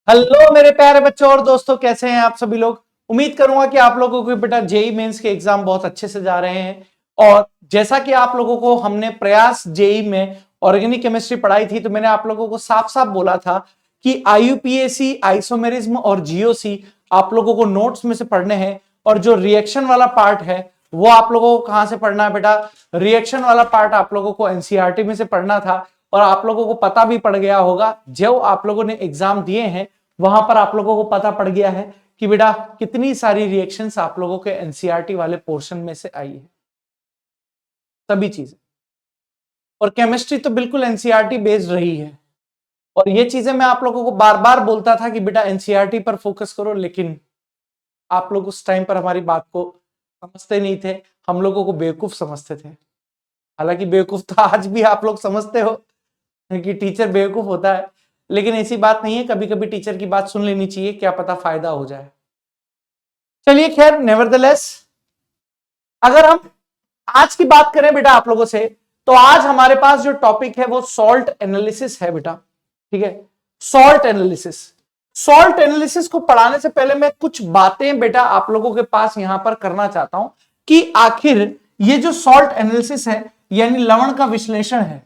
Hello मेरे प्यारे बच्चों और दोस्तों, कैसे हैं आप सभी लोग। उम्मीद करूंगा कि आप लोगों को बेटा जेई मेंस के एग्जाम बहुत अच्छे से जा रहे हैं। और जैसा कि आप लोगों को हमने प्रयास जेई में ऑर्गेनिक केमिस्ट्री पढ़ाई थी, तो मैंने आप लोगों को साफ साफ बोला था कि आईयूपीएसी, आइसोमेरिज्म और जीओसी आप लोगों को नोट्स में से पढ़ने हैं। और जो रिएक्शन वाला पार्ट है वो आप लोगों को कहां से पढ़ना है बेटा। रिएक्शन वाला पार्ट आप लोगों को एनसीईआरटी में से पढ़ना था। और आप लोगों को पता भी पड़ गया होगा, जो आप लोगों ने एग्जाम दिए हैं वहां पर आप लोगों को पता पड़ गया है कि बेटा कितनी सारी रिएक्शंस आप लोगों के एनसीईआरटी वाले पोर्शन में से आई है, सभी चीजें। और केमिस्ट्री तो बिल्कुल एनसीईआरटी बेस्ड रही है। और ये चीजें मैं आप लोगों को बार बार बोलता था कि बेटा एनसीईआरटी पर फोकस करो, लेकिन आप लोग उस टाइम पर हमारी बात को समझते नहीं थे, हम लोगों को बेवकूफ समझते थे। हालांकि बेवकूफ तो आज भी आप लोग समझते हो कि टीचर बेवकूफ होता है, लेकिन ऐसी बात नहीं है। कभी कभी टीचर की बात सुन लेनी चाहिए, क्या पता फायदा हो जाए। चलिए खैर, नेवरदलेस अगर हम आज की बात करें बेटा आप लोगों से, तो आज हमारे पास जो टॉपिक है वो सॉल्ट एनालिसिस है बेटा। ठीक है, सॉल्ट एनालिसिस। सॉल्ट एनालिसिस को पढ़ाने से पहले मैं कुछ बातें बेटा आप लोगों के पास यहां पर करना चाहता हूं कि आखिर ये जो सॉल्ट एनालिसिस है यानी लवण का विश्लेषण है,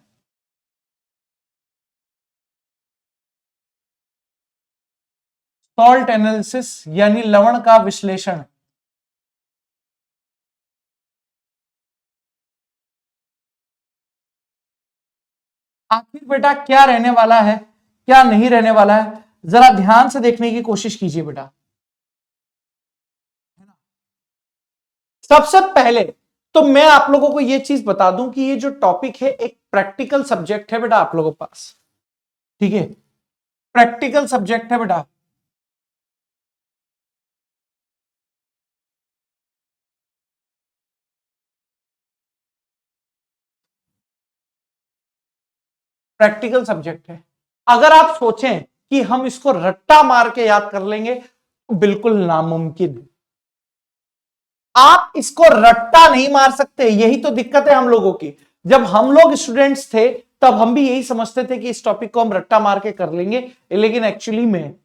सॉल्ट एनालिसिस यानी लवण का विश्लेषण, आखिर बेटा क्या रहने वाला है, क्या नहीं रहने वाला है, जरा ध्यान से देखने की कोशिश कीजिए बेटा। सबसे पहले तो मैं आप लोगों को यह चीज बता दूं कि ये जो टॉपिक है एक प्रैक्टिकल सब्जेक्ट है बेटा आप लोगों के पास। ठीक है, प्रैक्टिकल सब्जेक्ट है बेटा। प्रैक्टिकल सब्जेक्ट है। अगर आप सोचें कि हम इसको रट्टा मार के याद कर लेंगे तो बिल्कुल नामुमकिन है। आप इसको रट्टा नहीं मार सकते, यही तो दिक्कत है हम लोगों की। जब हम लोग स्टूडेंट्स थे तब हम भी यही समझते थे कि इस टॉपिक को हम रट्टा मार के कर लेंगे, लेकिन एक्चुअली में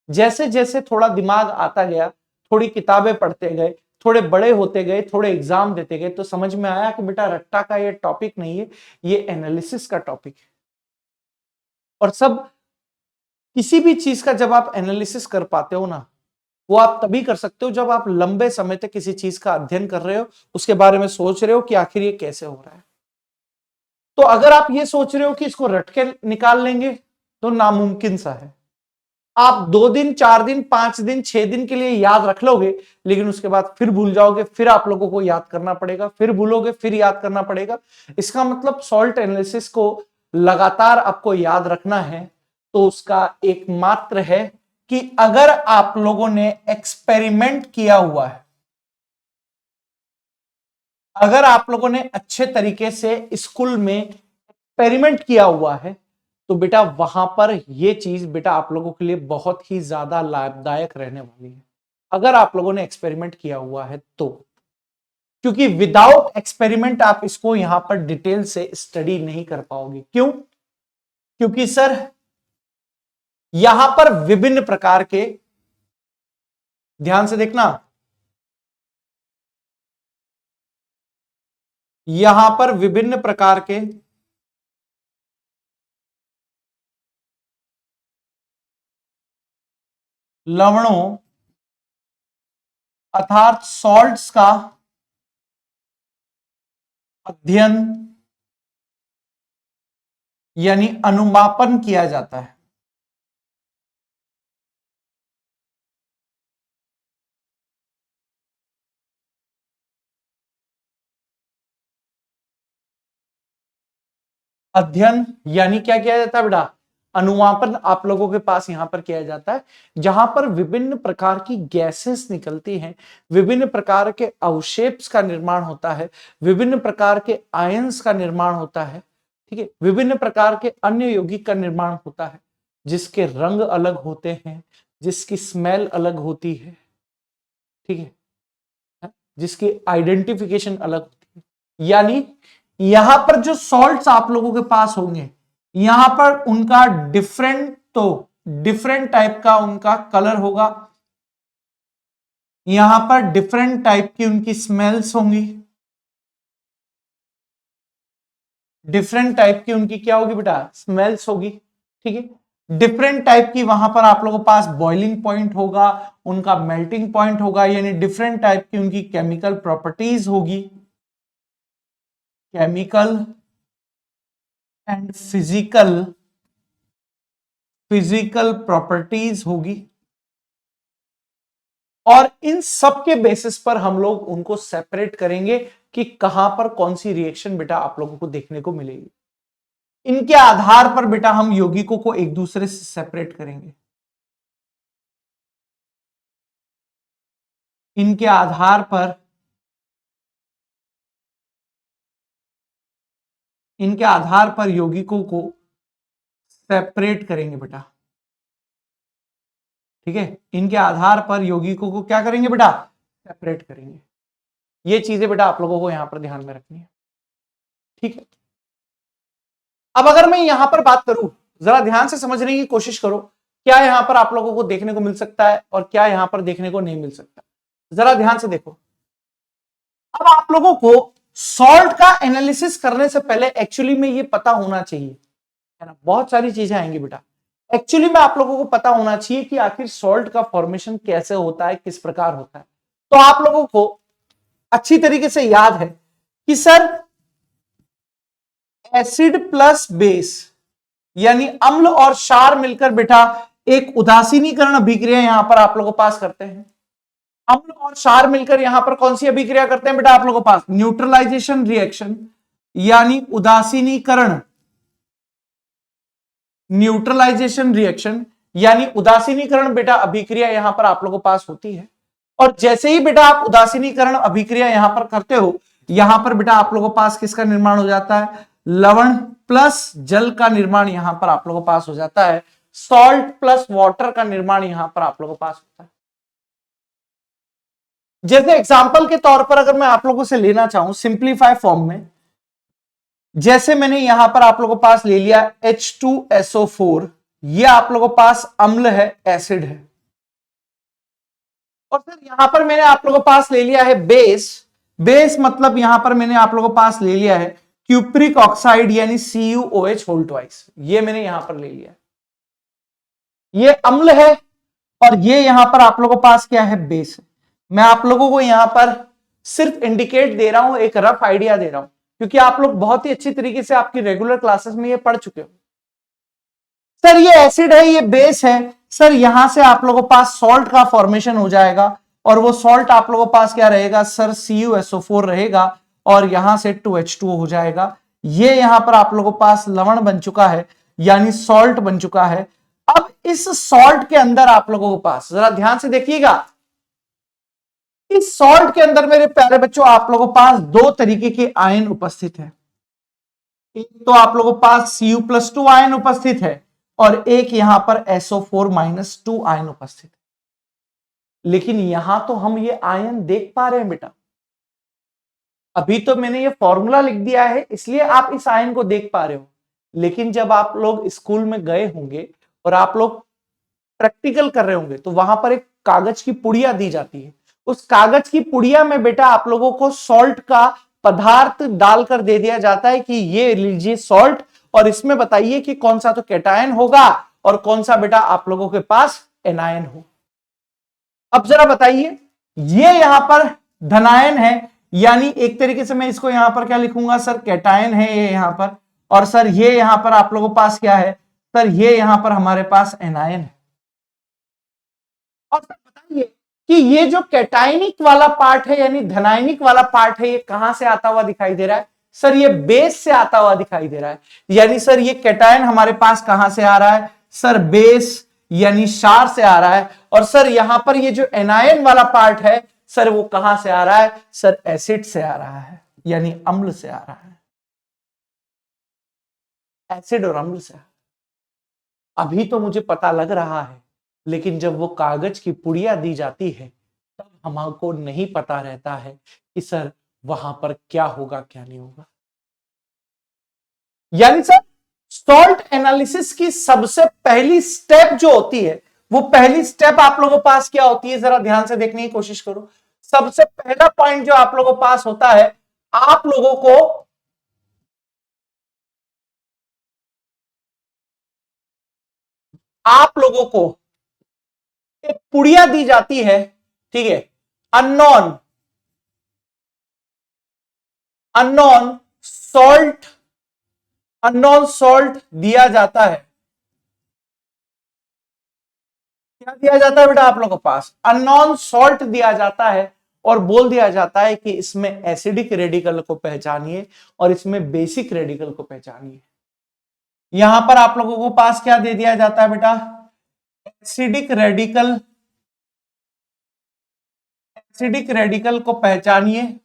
जैसे जैसे थोड़ा दिमाग आता गया, थोड़ी किताबें पढ़ते गए, थोड़े बड़े होते गए, थोड़े एग्जाम देते गए, तो समझ में आया कि बेटा रट्टा का ये टॉपिक नहीं है, ये एनालिसिस का टॉपिक है। और सब किसी भी चीज का जब आप एनालिसिस कर पाते हो ना, वो आप तभी कर सकते हो जब आप लंबे समय तक किसी चीज का अध्ययन कर रहे हो, उसके बारे में सोच रहे हो कि आखिर ये कैसे हो रहा है। तो अगर आप ये सोच रहे हो कि इसको रट के निकाल लेंगे तो नामुमकिन सा है। आप 2 दिन, 4 दिन, 5 दिन, 6 दिन के लिए याद रख लोगे, लेकिन उसके बाद फिर भूल जाओगे, फिर आप लोगों को याद करना पड़ेगा, फिर भूलोगे, फिर याद करना पड़ेगा। इसका मतलब सॉल्ट एनालिसिस को लगातार आपको याद रखना है तो उसका एकमात्र है कि अगर आप लोगों ने एक्सपेरिमेंट किया हुआ है, अगर आप लोगों ने अच्छे तरीके से स्कूल में एक्सपेरिमेंट किया हुआ है, तो बेटा वहां पर यह चीज बेटा आप लोगों के लिए बहुत ही ज्यादा लाभदायक रहने वाली है, अगर आप लोगों ने एक्सपेरिमेंट किया हुआ है तो। क्योंकि विदाउट एक्सपेरिमेंट आप इसको यहां पर डिटेल से स्टडी नहीं कर पाओगे। क्यों? क्योंकि सर यहां पर विभिन्न प्रकार के, ध्यान से देखना, यहां पर विभिन्न प्रकार के लवणों अर्थात सॉल्ट्स का अध्ययन यानी अनुमापन किया जाता है। अध्ययन यानी क्या किया जाता है बेटा? अनुमापन आप लोगों के पास यहां पर किया जाता है, जहां पर विभिन्न प्रकार की गैसेस निकलती हैं, विभिन्न प्रकार के अवशेप्स का निर्माण होता है, विभिन्न प्रकार के आयंस का निर्माण होता है। ठीक है, विभिन्न प्रकार के अन्य यौगिक का निर्माण होता है, जिसके रंग अलग होते हैं, जिसकी स्मेल अलग होती है। ठीक है, जिसकी आइडेंटिफिकेशन अलग होती है। यानी यहां पर जो सॉल्ट्स आप लोगों के पास होंगे, यहां पर उनका डिफरेंट तो डिफरेंट टाइप का उनका कलर होगा, यहां पर डिफरेंट टाइप की उनकी स्मेल्स होंगी, डिफरेंट टाइप की उनकी क्या होगी बेटा, स्मेल्स होगी। ठीक है, डिफरेंट टाइप की वहां पर आप लोगों के पास बॉइलिंग पॉइंट होगा, उनका मेल्टिंग पॉइंट होगा, यानी डिफरेंट टाइप की उनकी केमिकल प्रॉपर्टीज होगी, केमिकल एंड फिजिकल प्रॉपर्टीज होगी। और इन सब के बेसिस पर हम लोग उनको सेपरेट करेंगे कि कहां पर कौन सी रिएक्शन बेटा आप लोगों को देखने को मिलेगी। इनके आधार पर बेटा हम यौगिकों को एक दूसरे से सेपरेट करेंगे। इनके आधार पर यौगिकों को सेपरेट करेंगे बेटा। ठीक है, इनके आधार पर यौगिकों को क्या करेंगे बेटा, सेपरेट करेंगे। ये चीजें बेटा आप लोगों को यहां पर ध्यान में रखनी है। ठीक है, अब अगर मैं यहां पर बात करूं, जरा ध्यान से समझने की कोशिश करो, क्या यहां पर आप लोगों को देखने को मिल सकता है और क्या यहां पर देखने को नहीं मिल सकता। जरा ध्यान से देखो। अब आप लोगों को सॉल्ट का एनालिसिस करने से पहले एक्चुअली में ये पता होना चाहिए, है ना, बहुत सारी चीजें आएंगी बेटा। एक्चुअली में आप लोगों को पता होना चाहिए कि आखिर सॉल्ट का फॉर्मेशन कैसे होता है, किस प्रकार होता है। तो आप लोगों को अच्छी तरीके से याद है कि सर एसिड प्लस बेस यानी अम्ल और क्षार मिलकर बेटा एक उदासीनीकरण अभिक्रिया यहां पर आप लोगों को पास करते हैं। अम्ल और क्षार मिलकर यहां पर कौन सी अभिक्रिया करते हैं बेटा आप लोगों के पास, न्यूट्रलाइजेशन रिएक्शन यानी उदासीनीकरण, न्यूट्रलाइजेशन रिएक्शन यानी उदासीनीकरण बेटा अभिक्रिया यहां पर आप लोगों के पास होती है। और जैसे ही बेटा आप उदासीनीकरण अभिक्रिया यहां पर करते हो, यहां पर बेटा आप लोगों के पास किसका निर्माण हो जाता है, लवण प्लस जल का निर्माण यहां पर आप लोगों के पास हो जाता है, सॉल्ट प्लस वाटर का निर्माण यहां पर आप लोगों के पास होता है। जैसे एग्जांपल के तौर पर अगर मैं आप लोगों से लेना चाहूं सिंप्लीफाई फॉर्म में, जैसे मैंने यहां पर आप लोगों के पास ले लिया H2SO4, ये आप लोगों के पास अम्ल है, एसिड है। और फिर यहां पर मैंने आप लोगों के पास ले लिया है बेस, बेस मतलब यहां पर मैंने आप लोगों के पास ले लिया है क्यूप्रिक ऑक्साइड यानी CuOH होल ट्वाइस, ये मैंने यहां पर ले लिया। ये अम्ल है और ये यहां पर आप लोगों के पास क्या है, बेस है। मैं आप लोगों को यहां पर सिर्फ इंडिकेट दे रहा हूं, एक रफ आइडिया दे रहा हूं, क्योंकि आप लोग बहुत ही अच्छी तरीके से आपकी रेगुलर क्लासेस में ये पढ़ चुके हो। सर ये एसिड है, ये बेस है, सर यहां से आप लोगों के पास सॉल्ट का फॉर्मेशन हो जाएगा और वो सॉल्ट आप लोगों के पास क्या रहेगा सर, CuSO4 रहेगा और यहां से 2H2O हो जाएगा। ये यहां पर आप लोगों के पास लवण बन चुका है यानी सॉल्ट बन चुका है। अब इस सॉल्ट के अंदर आप लोगों के पास जरा ध्यान से देखिएगा, इस सॉल्ट के अंदर मेरे प्यारे बच्चों आप लोगों के पास दो तरीके के आयन उपस्थित है। एक तो आप लोगों के पास Cu+2 आयन उपस्थित है और एक यहां पर SO4-2 आयन उपस्थित है। लेकिन यहां तो हम ये आयन देख पा रहे हैं बेटा, अभी तो मैंने ये फॉर्मूला लिख दिया है इसलिए आप इस आयन को देख पा रहे हो। लेकिन जब आप लोग स्कूल में गए होंगे और आप लोग प्रैक्टिकल कर रहे होंगे तो वहां पर एक कागज की पुड़िया दी जाती है, उस कागज की पुड़िया में बेटा आप लोगों को सॉल्ट का पदार्थ डालकर दे दिया जाता है कि ये लीजिए सॉल्ट और इसमें बताइए कि कौन सा तो कैटायन होगा और कौन सा बेटा आप लोगों के पास एनायन हो। अब जरा बताइए, ये यहां पर धनायन है यानी एक तरीके से मैं इसको यहां पर क्या लिखूंगा सर, कैटायन है ये यहां पर, और सर ये यहां पर आप लोगों के पास क्या है सर, ये यहां पर हमारे पास एनायन है। और सर बताइए कि ये जो कैटायनिक वाला पार्ट है यानी धनायनिक वाला पार्ट है, ये कहां से आता हुआ दिखाई दे रहा है सर, ये बेस से आता हुआ दिखाई दे रहा है। यानी सर ये कैटायन हमारे पास कहां से आ रहा है सर, बेस यानी क्षार से आ रहा है। और सर यहां पर ये जो एनायन वाला पार्ट है सर, वो कहां से आ रहा है सर, एसिड से आ रहा है यानी अम्ल से आ रहा है, एसिड और अम्ल से। अभी तो मुझे पता लग रहा है, लेकिन जब वो कागज की पुड़िया दी जाती है तब हमको नहीं पता रहता है कि सर वहां पर क्या होगा क्या नहीं होगा। यानी सर सॉल्ट एनालिसिस की सबसे पहली स्टेप जो होती है, वो पहली स्टेप आप लोगों के पास क्या होती है, जरा ध्यान से देखने की कोशिश करो। सबसे पहला पॉइंट जो आप लोगों के पास होता है, आप लोगों को एक पुड़िया दी जाती है, ठीक है, unknown unknown salt unknown salt दिया जाता है। क्या दिया जाता है बेटा आप लोगों के पास? अननोन सॉल्ट दिया जाता है और बोल दिया जाता है कि इसमें एसिडिक रेडिकल को पहचानिए और इसमें बेसिक रेडिकल को पहचानिए। यहां पर आप लोगों को पास क्या दे दिया जाता है बेटा? एसिडिक रेडिकल को पहचानिए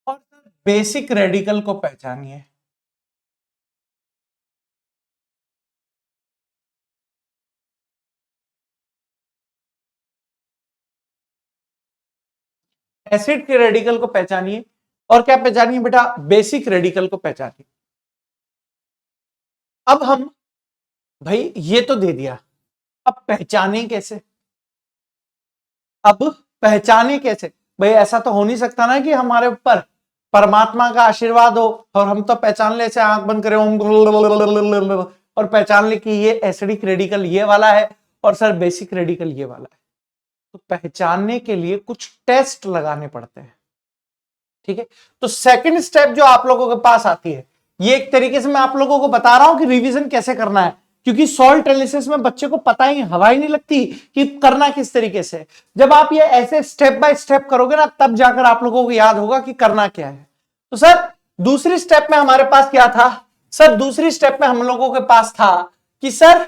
और बेसिक रेडिकल को पहचानिए। एसिड के रेडिकल को पहचानिए और क्या पहचानिए बेटा? बेसिक रेडिकल को पहचानिए। अब हम, भाई ये तो दे दिया, अब पहचाने कैसे? अब पहचाने कैसे? भाई ऐसा तो हो नहीं सकता ना कि हमारे ऊपर परमात्मा का आशीर्वाद हो और हम तो पहचान ले से आंख बंद करें और पहचान ले कि ये एसिडिक रेडिकल ये वाला है और सर बेसिक रेडिकल ये वाला है। तो पहचानने के लिए कुछ टेस्ट लगाने पड़ते हैं, ठीक है। तो सेकंड स्टेप जो आप लोगों के पास आती है, ये एक तरीके से मैं आप लोगों को बता रहा हूं कि रिवीजन कैसे करना है, क्योंकि सॉल्ट एनालिसिस में बच्चे को पता ही हवा ही नहीं लगती कि करना किस तरीके से। जब आप ये ऐसे स्टेप बाय स्टेप करोगे ना, तब जाकर आप लोगों को याद होगा कि करना क्या है। तो सर दूसरी स्टेप में हमारे पास क्या था? सर दूसरी स्टेप में हम लोगों के पास था कि सर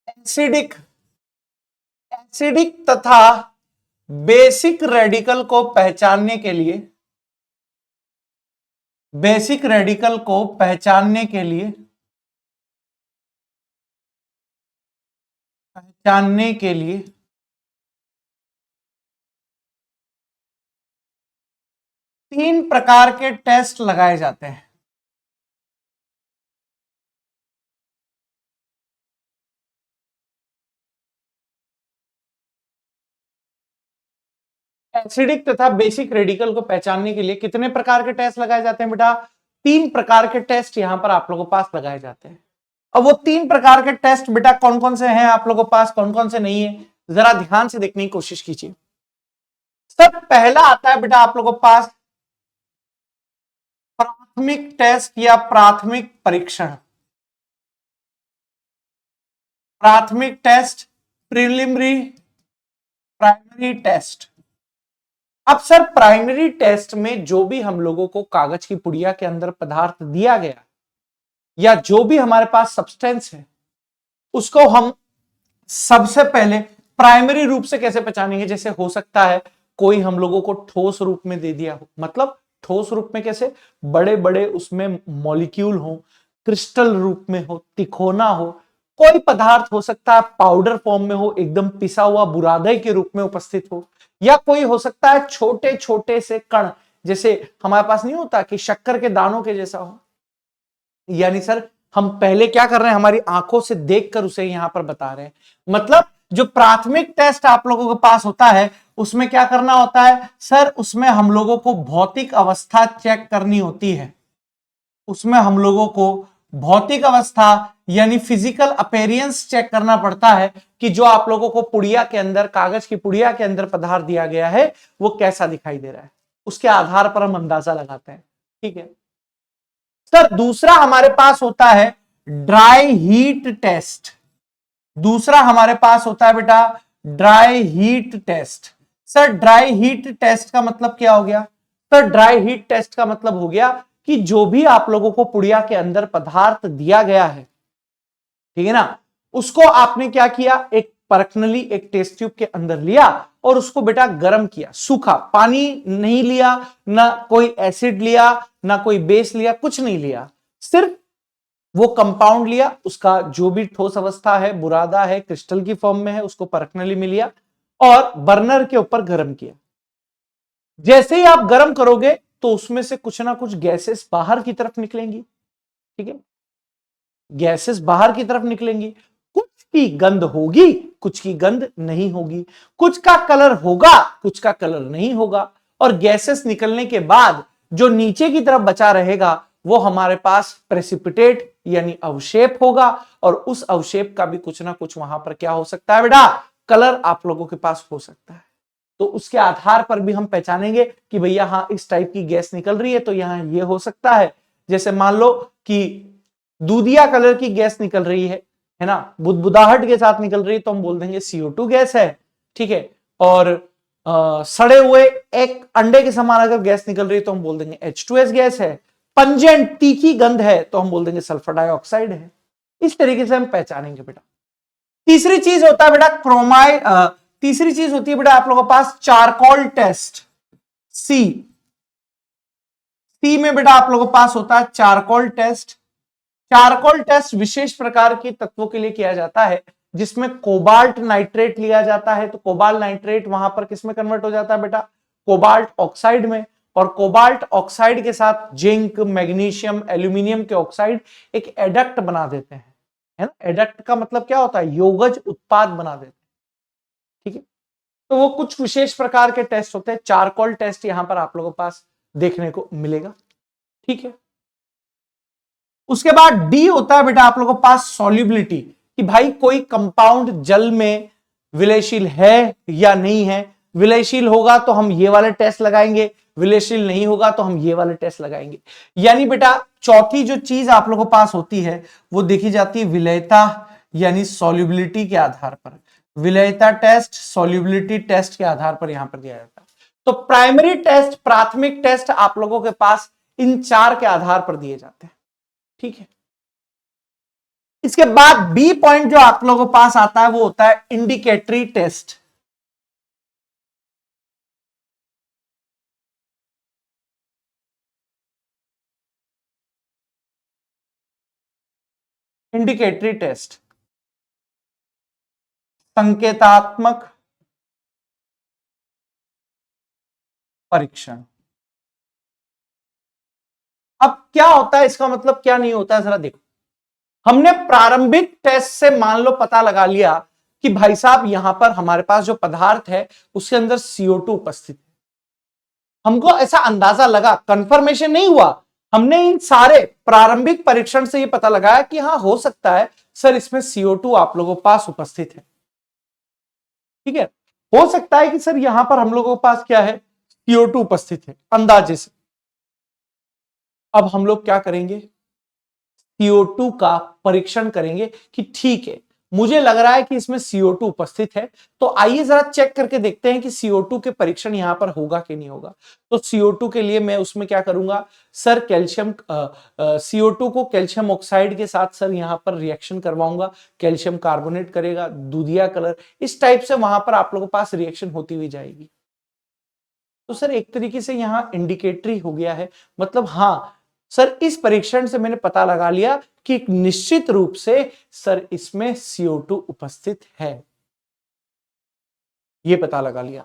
एसिडिक एसिडिक तथा बेसिक रेडिकल को पहचानने के लिए बेसिक रेडिकल को पहचानने के लिए तीन प्रकार के टेस्ट लगाए जाते हैं। एसिडिक तथा बेसिक रेडिकल को पहचानने के लिए कितने प्रकार के टेस्ट लगाए जाते हैं बेटा? तीन प्रकार के टेस्ट यहां पर आप लोगों के पास लगाए जाते हैं। अब वो तीन प्रकार के टेस्ट बेटा कौन कौन से हैं आप लोगों के पास, कौन कौन से नहीं है, जरा ध्यान से देखने की कोशिश कीजिए। सब पहला आता है बेटा आप लोगों के पास प्राथमिक टेस्ट या प्राथमिक परीक्षण। प्राथमिक टेस्ट, प्रिलिमिनरी, प्राइमरी टेस्ट। अब सर प्राइमरी टेस्ट में जो भी हम लोगों को कागज की पुड़िया के अंदर पदार्थ दिया गया या जो भी हमारे पास सब्सटेंस है, उसको हम सबसे पहले प्राइमरी रूप से कैसे पहचानेंगे? जैसे हो सकता है कोई हम लोगों को ठोस रूप में दे दिया हो, मतलब ठोस रूप में कैसे? बड़े बड़े उसमें मॉलिक्यूल हो, क्रिस्टल रूप में हो, तिकोना हो। कोई पदार्थ हो सकता है पाउडर फॉर्म में हो, एकदम पिसा हुआ बुरादे के रूप में उपस्थित हो, या कोई हो सकता है छोटे छोटे से कण, जैसे हमारे पास नहीं होता कि शक्कर के दानों के जैसा हो। यानी सर हम पहले क्या कर रहे हैं? हमारी आंखों से देखकर उसे यहां पर बता रहे हैं। मतलब जो प्राथमिक टेस्ट आप लोगों के पास होता है, उसमें क्या करना होता है सर? उसमें हम लोगों को भौतिक अवस्था चेक करनी होती है। उसमें हम लोगों को भौतिक अवस्था यानी फिजिकल अपीयरेंस चेक करना पड़ता है कि जो आप लोगों को पुड़िया के अंदर, कागज की पुड़िया के अंदर पदार्थ दिया गया है, वो कैसा दिखाई दे रहा है। उसके आधार पर हम अंदाजा लगाते हैं, ठीक है। सर दूसरा हमारे पास होता है ड्राई हीट टेस्ट। दूसरा हमारे पास होता है बेटा dry heat test. Sir dry heat test का मतलब क्या हो गया? सर ड्राई हीट टेस्ट का मतलब हो गया कि जो भी आप लोगों को पुड़िया के अंदर पदार्थ दिया गया है, ठीक है ना, उसको आपने क्या किया? एक परखनली एक टेस्ट ट्यूब के अंदर लिया और उसको बेटा गर्म किया, सूखा, पानी नहीं लिया, ना कोई एसिड लिया, ना कोई बेस लिया, कुछ नहीं लिया, सिर्फ वो कंपाउंड लिया, उसका जो भी ठोस अवस्था है, बुरादा है, क्रिस्टल की फॉर्म में है, उसको परखनली में लिया और बर्नर के ऊपर गर्म किया। जैसे ही आप गर्म करोगे तो उसमें से कुछ ना कुछ गैसेस बाहर की तरफ निकलेंगी, ठीक है, गैसेस बाहर की तरफ निकलेंगी। कुछ की गंध होगी, कुछ की गंध नहीं होगी, कुछ का कलर होगा, कुछ का कलर नहीं होगा, और गैसेस निकलने के बाद जो नीचे की तरफ बचा रहेगा वो हमारे पास प्रेसिपिटेट यानी अवशेप होगा, और उस अवशेप का भी कुछ ना कुछ वहां पर क्या हो सकता है बेटा, कलर आप लोगों के पास हो सकता है। तो उसके आधार पर भी हम पहचानेंगे कि भैया हाँ इस टाइप की गैस निकल रही है तो यहां ये हो सकता है। जैसे मान लो कि दूधिया कलर की गैस निकल रही है ना, बुदबुदाहट के साथ निकल रही है तो हम बोल देंगे CO2 गैस है, ठीक है। और सड़े हुए एक अंडे के समान अगर गैस निकल रही है तो हम बोल देंगे H2S गैस है। पंजेंट तीखी गंध है तो हम बोल देंगे सल्फर डाइऑक्साइड है। इस तरीके से हम पहचानेंगे बेटा। तीसरी चीज होता है बेटा क्रोमाइड, तीसरी चीज होती है बेटा आप लोगों के पास चारकोल टेस्ट, सी। सी में बेटा आप लोगों के पास होता है चारकोल टेस्ट। चारकोल टेस्ट विशेष प्रकार के तत्वों के लिए किया जाता है जिसमें कोबाल्ट नाइट्रेट लिया जाता है। तो कोबाल्ट नाइट्रेट वहां पर किसमें कन्वर्ट हो जाता है बेटा, कोबाल्ट ऑक्साइड में। और कोबाल्ट ऑक्साइड के साथ जिंक, मैग्नीशियम, एल्यूमिनियम के ऑक्साइड एक एडक्ट बना देते हैं, है ना। एडक्ट का मतलब क्या होता है, योगज उत्पाद बना देते हैं, ठीक है। तो वो कुछ विशेष प्रकार के टेस्ट होते हैं, चारकोल टेस्ट यहां पर आप लोगों के पास देखने को मिलेगा, ठीक है। उसके बाद डी होता है बेटा आप लोगों के पास सॉल्युबिलिटी, कि भाई कोई कंपाउंड जल में विलयशील है या नहीं है। विलयशील होगा तो हम ये वाले टेस्ट लगाएंगे, विलयशील नहीं होगा तो हम ये वाले टेस्ट लगाएंगे। यानी बेटा चौथी जो चीज आप लोगों के पास होती है वो देखी जाती है विलयता यानी सॉल्युबिलिटी के आधार पर। विलयता टेस्ट सॉल्युबिलिटी टेस्ट के आधार पर यहां पर दिया जाता है। तो प्राइमरी टेस्ट, प्राथमिक टेस्ट आप लोगों के पास इन चार के आधार पर दिए जाते हैं, ठीक है। इसके बाद बी पॉइंट जो आप लोगों के पास आता है वो होता है इंडिकेटरी टेस्ट। इंडिकेटरी टेस्ट संकेतात्मक परीक्षण। अब क्या होता है, इसका मतलब क्या नहीं होता है जरा देखो। हमने प्रारंभिक टेस्ट से मान लो पता लगा लिया कि भाई साहब यहां पर हमारे पास जो पदार्थ है उसके अंदर CO2 उपस्थित है। हमको ऐसा अंदाजा लगा, कंफर्मेशन नहीं हुआ, हमने इन सारे प्रारंभिक परीक्षण से यह पता लगाया कि हाँ हो सकता है सर इसमें CO2 आप लोगों के पास उपस्थित है, ठीक है। हो सकता है कि सर यहां पर हम लोगों के पास क्या है, CO2 उपस्थित है अंदाजे से। अब हम लोग क्या करेंगे, CO2 का परीक्षण करेंगे कि ठीक है मुझे लग रहा है कि इसमें CO2 उपस्थित है, तो आइए जरा चेक करके देखते हैं कि CO2 के परीक्षण यहां पर होगा कि नहीं होगा। तो CO2 के लिए मैं उसमें क्या करूंगा सर, कैल्शियम CO2 को कैल्शियम ऑक्साइड के साथ सर यहां पर रिएक्शन करवाऊंगा, कैल्शियम कार्बोनेट करेगा, दूधिया कलर, इस टाइप से वहां पर आप लोगों के पास रिएक्शन होती हुई जाएगी। तो सर एक तरीके से यहां इंडिकेटरी हो गया है, मतलब हां सर इस परीक्षण से मैंने पता लगा लिया कि एक निश्चित रूप से सर इसमें CO2 उपस्थित है, ये पता लगा लिया।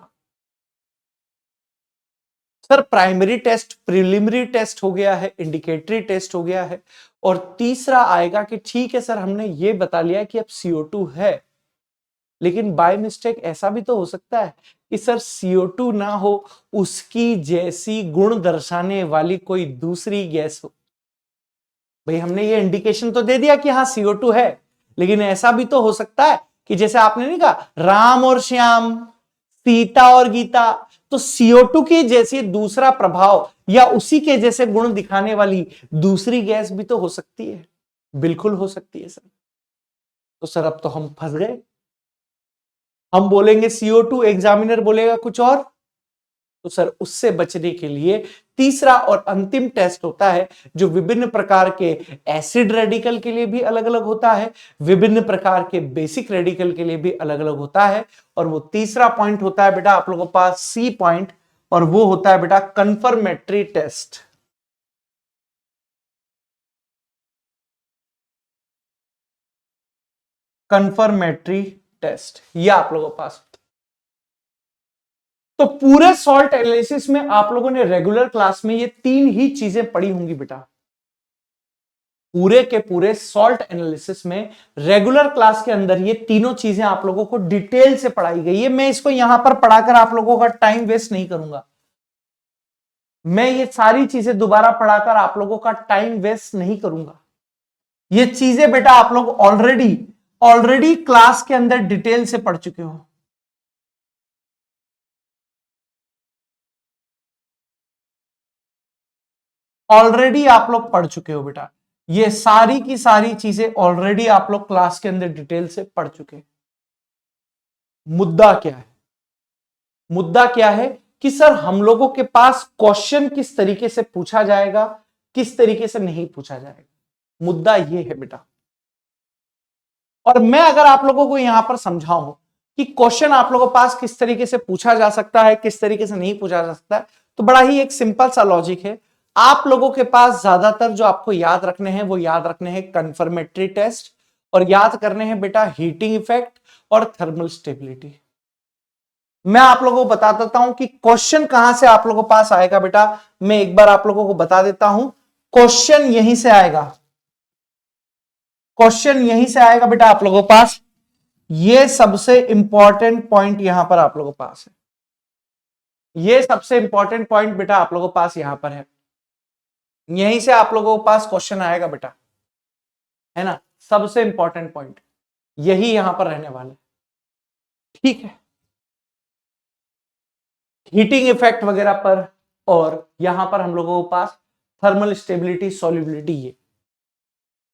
Sir primary test, preliminary test हो गया है, इंडिकेटरी टेस्ट हो गया है, और तीसरा आएगा कि ठीक है सर हमने ये बता लिया कि अब CO2 है, लेकिन बाय मिस्टेक ऐसा भी तो हो सकता है कि सर CO2 ना हो, उसकी जैसी गुण दर्शाने वाली कोई दूसरी गैस हो। भाई हमने ये इंडिकेशन तो दे दिया कि हाँ CO2 है, लेकिन ऐसा भी तो हो सकता है कि जैसे आपने नहीं कहा राम और श्याम, सीता और गीता, तो CO2 की जैसी दूसरा प्रभाव या उसी के जैसे गुण दिखाने वाली दूसरी गैस भी तो हो सकती है। बिल्कुल हो सकती है सर। तो सर अब तो हम फंस गए, हम बोलेंगे CO2, एग्जामिनर बोलेगा कुछ और। तो सर उससे बचने के लिए तीसरा और अंतिम टेस्ट होता है जो विभिन्न प्रकार के एसिड रेडिकल के लिए भी अलग अलग होता है, विभिन्न प्रकार के बेसिक रेडिकल के लिए भी अलग अलग होता है। और वो तीसरा पॉइंट होता है बेटा आप लोगों के पास सी पॉइंट, और वो होता है बेटा कंफर्मेटरी टेस्ट। कंफर्मेटरी टेस्ट ये आप लोगों के पास तो पूरे सॉल्ट एनालिसिस में आप लोगों ने रेगुलर क्लास में ये तीन ही चीजें पढ़ी होंगी बेटा। पूरे के पूरे सॉल्ट एनालिसिस में रेगुलर क्लास के अंदर ये तीनों चीजें आप लोगों को डिटेल से पढ़ाई गई है। मैं इसको यहां पर पढ़ाकर आप लोगों का टाइम वेस्ट नहीं करूंगा। मैं ये सारी चीजें दोबारा पढ़ाकर आप लोगों का टाइम वेस्ट नहीं करूंगा। ये चीजें बेटा आप लोग ऑलरेडी ऑलरेडी क्लास के अंदर डिटेल से पढ़ चुके हो। ऑलरेडी आप लोग पढ़ चुके हो बेटा। ये सारी की सारी चीजें ऑलरेडी आप लोग क्लास के अंदर डिटेल से पढ़ चुके हैं। मुद्दा क्या है? मुद्दा क्या है कि सर हम लोगों के पास क्वेश्चन किस तरीके से पूछा जाएगा, किस तरीके से नहीं पूछा जाएगा। मुद्दा यह है बेटा। और मैं अगर आप लोगों को यहां पर समझाऊं कि क्वेश्चन आप लोगों के पास किस तरीके से पूछा जा सकता है, किस तरीके से नहीं पूछा जा सकता है, तो बड़ा ही एक सिंपल सा लॉजिक है। आप लोगों के पास ज्यादातर जो आपको याद रखने हैं वो याद रखने हैं कंफर्मेटरी टेस्ट, और याद करने हैं बेटा हीटिंग इफेक्ट और थर्मल स्टेबिलिटी। मैं आप लोगों को बता देता हूं कि क्वेश्चन कहां से आप लोगों के पास आएगा बेटा। मैं एक बार आप लोगों को बता देता हूं, क्वेश्चन यहीं से आएगा। क्वेश्चन यहीं से आएगा बेटा आप लोगों के पास। ये सबसे इंपॉर्टेंट पॉइंट यहां पर आप लोगों के पास है। ये सबसे इंपॉर्टेंट पॉइंट बेटा आप लोगों के पास यहां पर है। यहीं से आप लोगों के पास क्वेश्चन आएगा बेटा, है ना। सबसे इंपॉर्टेंट पॉइंट यही यहां पर रहने वाला है। ठीक है, हीटिंग इफेक्ट वगैरह पर, और यहां पर हम लोगों के पास थर्मल स्टेबिलिटी, सॉल्युबिलिटी। ये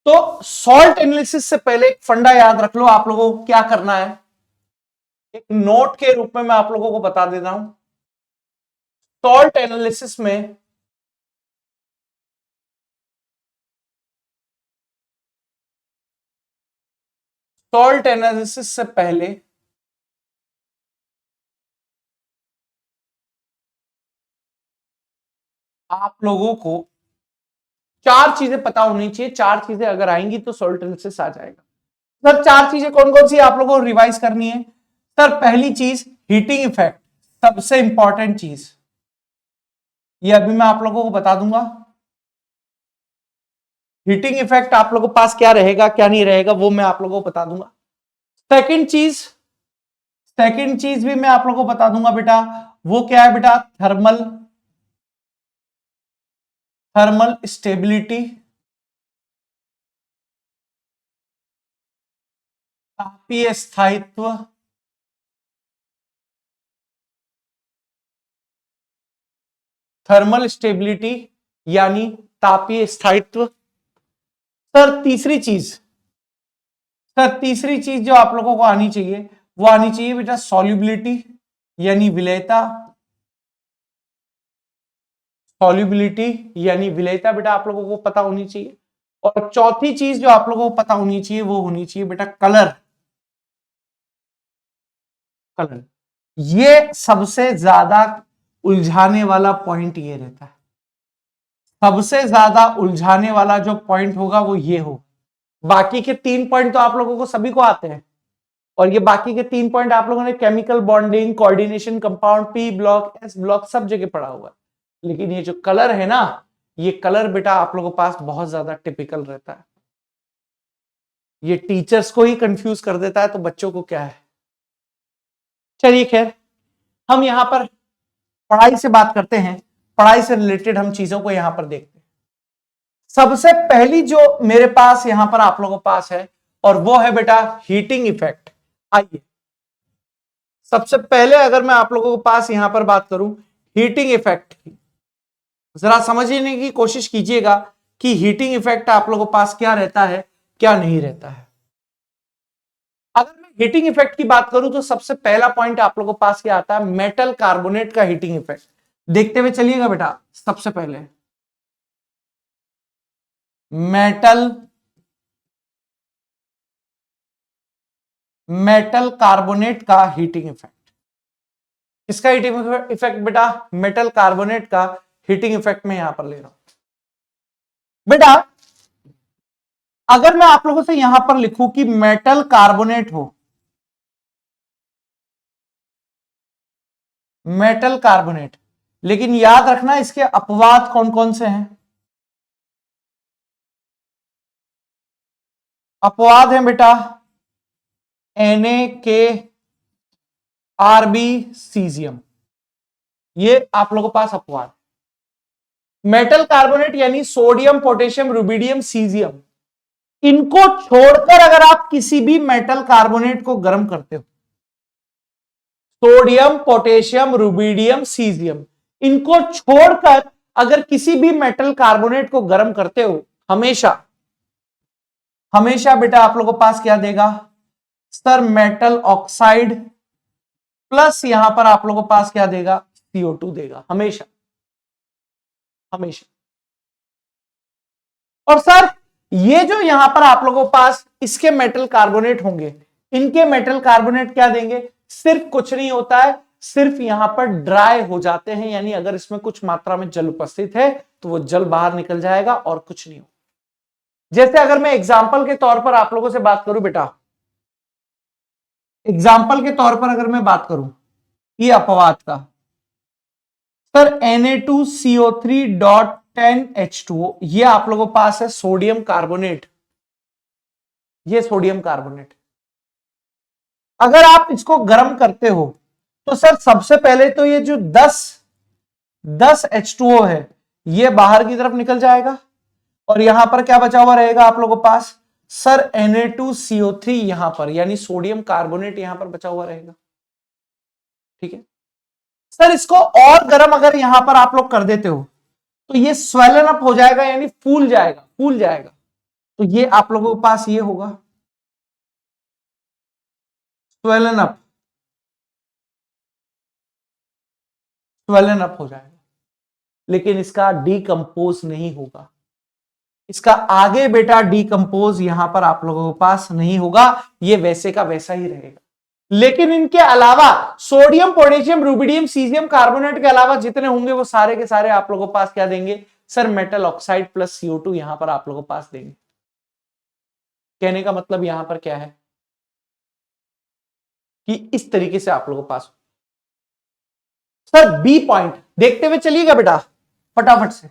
तो सॉल्ट एनालिसिस से पहले एक फंडा याद रख लो आप लोगों को क्या करना है। एक नोट के रूप में मैं आप लोगों को बता देता हूं। सॉल्ट एनालिसिस में सॉल्ट एनालिसिस से पहले आप लोगों को चार चीजें पता होनी चाहिए। चार चीजें अगर आएंगी तो सॉल्ट एनालिसिस आ जाएगा। सर चार चीजें कौन कौन सी आप लोगों को रिवाइज करनी है? सर पहली चीज हीटिंग इफेक्ट, सबसे इंपॉर्टेंट चीज। ये अभी मैं आप लोगों को बता दूंगा। हीटिंग इफेक्ट आप लोगों के पास क्या रहेगा क्या नहीं रहेगा वो मैं आप लोगों को बता दूंगा। सेकंड चीज भी मैं आप लोगों को बता दूंगा बेटा। वो क्या है बेटा? थर्मल थर्मल स्टेबिलिटी, तापीय स्थायित्व, थर्मल स्टेबिलिटी यानी तापीय स्थायित्व। सर तीसरी चीज जो आप लोगों को आनी चाहिए वो आनी चाहिए बेटा सॉल्युबिलिटी यानी विलेयता। सॉल्युबिलिटी यानी विलेयता बेटा आप लोगों को पता होनी चाहिए। और चौथी चीज जो आप लोगों को पता होनी चाहिए वो होनी चाहिए बेटा कलर। कलर, ये सबसे ज्यादा उलझाने वाला पॉइंट ये रहता है। सबसे ज्यादा उलझाने वाला जो पॉइंट होगा वो ये हो। बाकी के तीन पॉइंट तो आप लोगों को सभी को आते हैं, और ये बाकी के तीन पॉइंट आप लोगों ने chemical bonding, coordination, compound, P block, S block सब जगह पढ़ा हुआ है। लेकिन ये जो कलर है ना, ये कलर बेटा आप लोगों के पास बहुत ज्यादा टिपिकल रहता है। ये टीचर्स को ही कंफ्यूज कर देता है तो बच्चों को क्या है। चलिए खैर, हम यहां पर पढ़ाई से बात करते हैं। पढ़ाई से रिलेटेड हम चीजों को यहां पर देखते हैं। सबसे पहली जो मेरे पास यहां पर आप लोगों के पास है और वो है बेटा हीटिंग इफेक्ट। आइए सबसे पहले अगर मैं आप लोगों के पास यहां पर बात करूं हीटिंग इफेक्ट की, जरा समझने की कोशिश कीजिएगा कि हीटिंग इफेक्ट आप लोगों के पास क्या रहता है क्या नहीं रहता है। अगर मैं हीटिंग इफेक्ट की बात करूं तो सबसे पहला पॉइंट आप लोगों के पास क्या आता है? मेटल कार्बोनेट का हीटिंग इफेक्ट। देखते हुए चलिएगा बेटा। सबसे पहले मेटल मेटल कार्बोनेट का हीटिंग इफेक्ट। इसका हीटिंग इफेक्ट बेटा मेटल कार्बोनेट का हीटिंग इफेक्ट में यहां पर ले रहा हूं बेटा। अगर मैं आप लोगों से यहां पर लिखूं कि मेटल कार्बोनेट हो, मेटल कार्बोनेट। लेकिन याद रखना इसके अपवाद कौन कौन से हैं। अपवाद हैं बेटा NaKRb सीजियम, ये आप लोगों के पास अपवाद। मेटल कार्बोनेट यानी सोडियम पोटेशियम रुबिडियम सीजियम, इनको छोड़कर अगर आप किसी भी मेटल कार्बोनेट को गर्म करते हो, सोडियम पोटेशियम रुबिडियम सीजियम, इनको छोड़कर अगर किसी भी मेटल कार्बोनेट को गर्म करते हो, हमेशा हमेशा बेटा आप लोगों के पास क्या देगा सर, मेटल ऑक्साइड प्लस यहां पर आप लोगों के पास क्या देगा CO2 देगा, हमेशा हमेशा। और सर ये जो यहां पर आप लोगों के पास इसके मेटल कार्बोनेट होंगे, इनके मेटल कार्बोनेट क्या देंगे, सिर्फ कुछ नहीं होता है, सिर्फ यहां पर ड्राई हो जाते हैं, यानी अगर इसमें कुछ मात्रा में जल उपस्थित है तो वो जल बाहर निकल जाएगा और कुछ नहीं हो। जैसे अगर मैं एग्जाम्पल के तौर पर आप लोगों से बात करूं बेटा, एग्जाम्पल के तौर पर अगर मैं बात करूं ये अपवाद का, सर Na2CO3.10H2O, ये आप लोगों के पास है सोडियम कार्बोनेट, ये सोडियम कार्बोनेट। अगर आप इसको गर्म करते हो तो सर सबसे पहले तो ये जो 10 H2O है ये बाहर की तरफ निकल जाएगा और यहां पर क्या बचा हुआ रहेगा आप लोगों के पास, सर Na2CO3 यहां पर, यानी सोडियम कार्बोनेट यहां पर बचा हुआ रहेगा। ठीक है सर, इसको और गर्म अगर यहां पर आप लोग कर देते हो तो ये स्वेलन अप हो जाएगा, यानी फूल जाएगा, फूल जाएगा। तो ये आप लोगों के पास ये होगा स्वेलन अप, स्वेलन अप हो जाएगा, लेकिन इसका डीकंपोज नहीं होगा, इसका आगे बेटा डीकंपोज यहां पर आप लोगों के पास नहीं होगा, ये वैसे का वैसा ही रहेगा। लेकिन इनके अलावा sodium potassium rubidium caesium carbonate के अलावा जितने होंगे वो सारे के सारे आप लोगों के पास क्या देंगे sir, metal oxide plus CO2 यहां पर आप लोगों के पास देंगे। कहने का मतलब यहां पर क्या है कि इस तरीके से आप लोगों के पास। सर बी पॉइंट देखते हुए चलिएगा बेटा फटाफट से।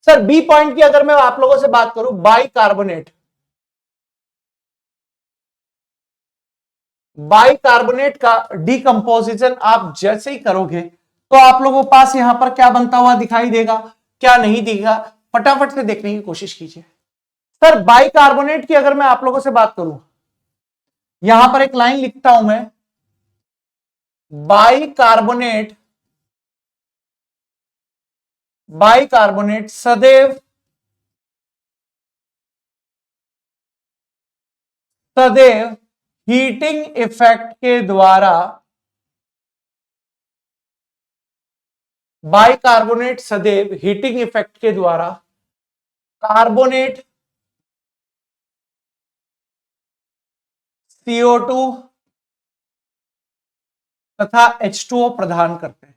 सर बी पॉइंट की अगर मैं आप लोगों से बात करूं, बाइकार्बोनेट, बाइकार्बोनेट का डीकंपोजिशन आप जैसे ही करोगे तो आप लोगों के पास यहां पर क्या बनता हुआ दिखाई देगा, क्या नहीं दिखेगा, फटाफट से देखने की कोशिश कीजिए। सर बाइकार्बोनेट की अगर मैं आप लोगों से बात करूं, यहां पर एक लाइन लिखता हूं मैं, बाइकार्बोनेट, बाइकार्बोनेट सदैव सदैव हीटिंग इफेक्ट के द्वारा, बाइकार्बोनेट सदैव हीटिंग इफेक्ट के द्वारा कार्बोनेट CO2 तथा H2O प्रदान करते हैं।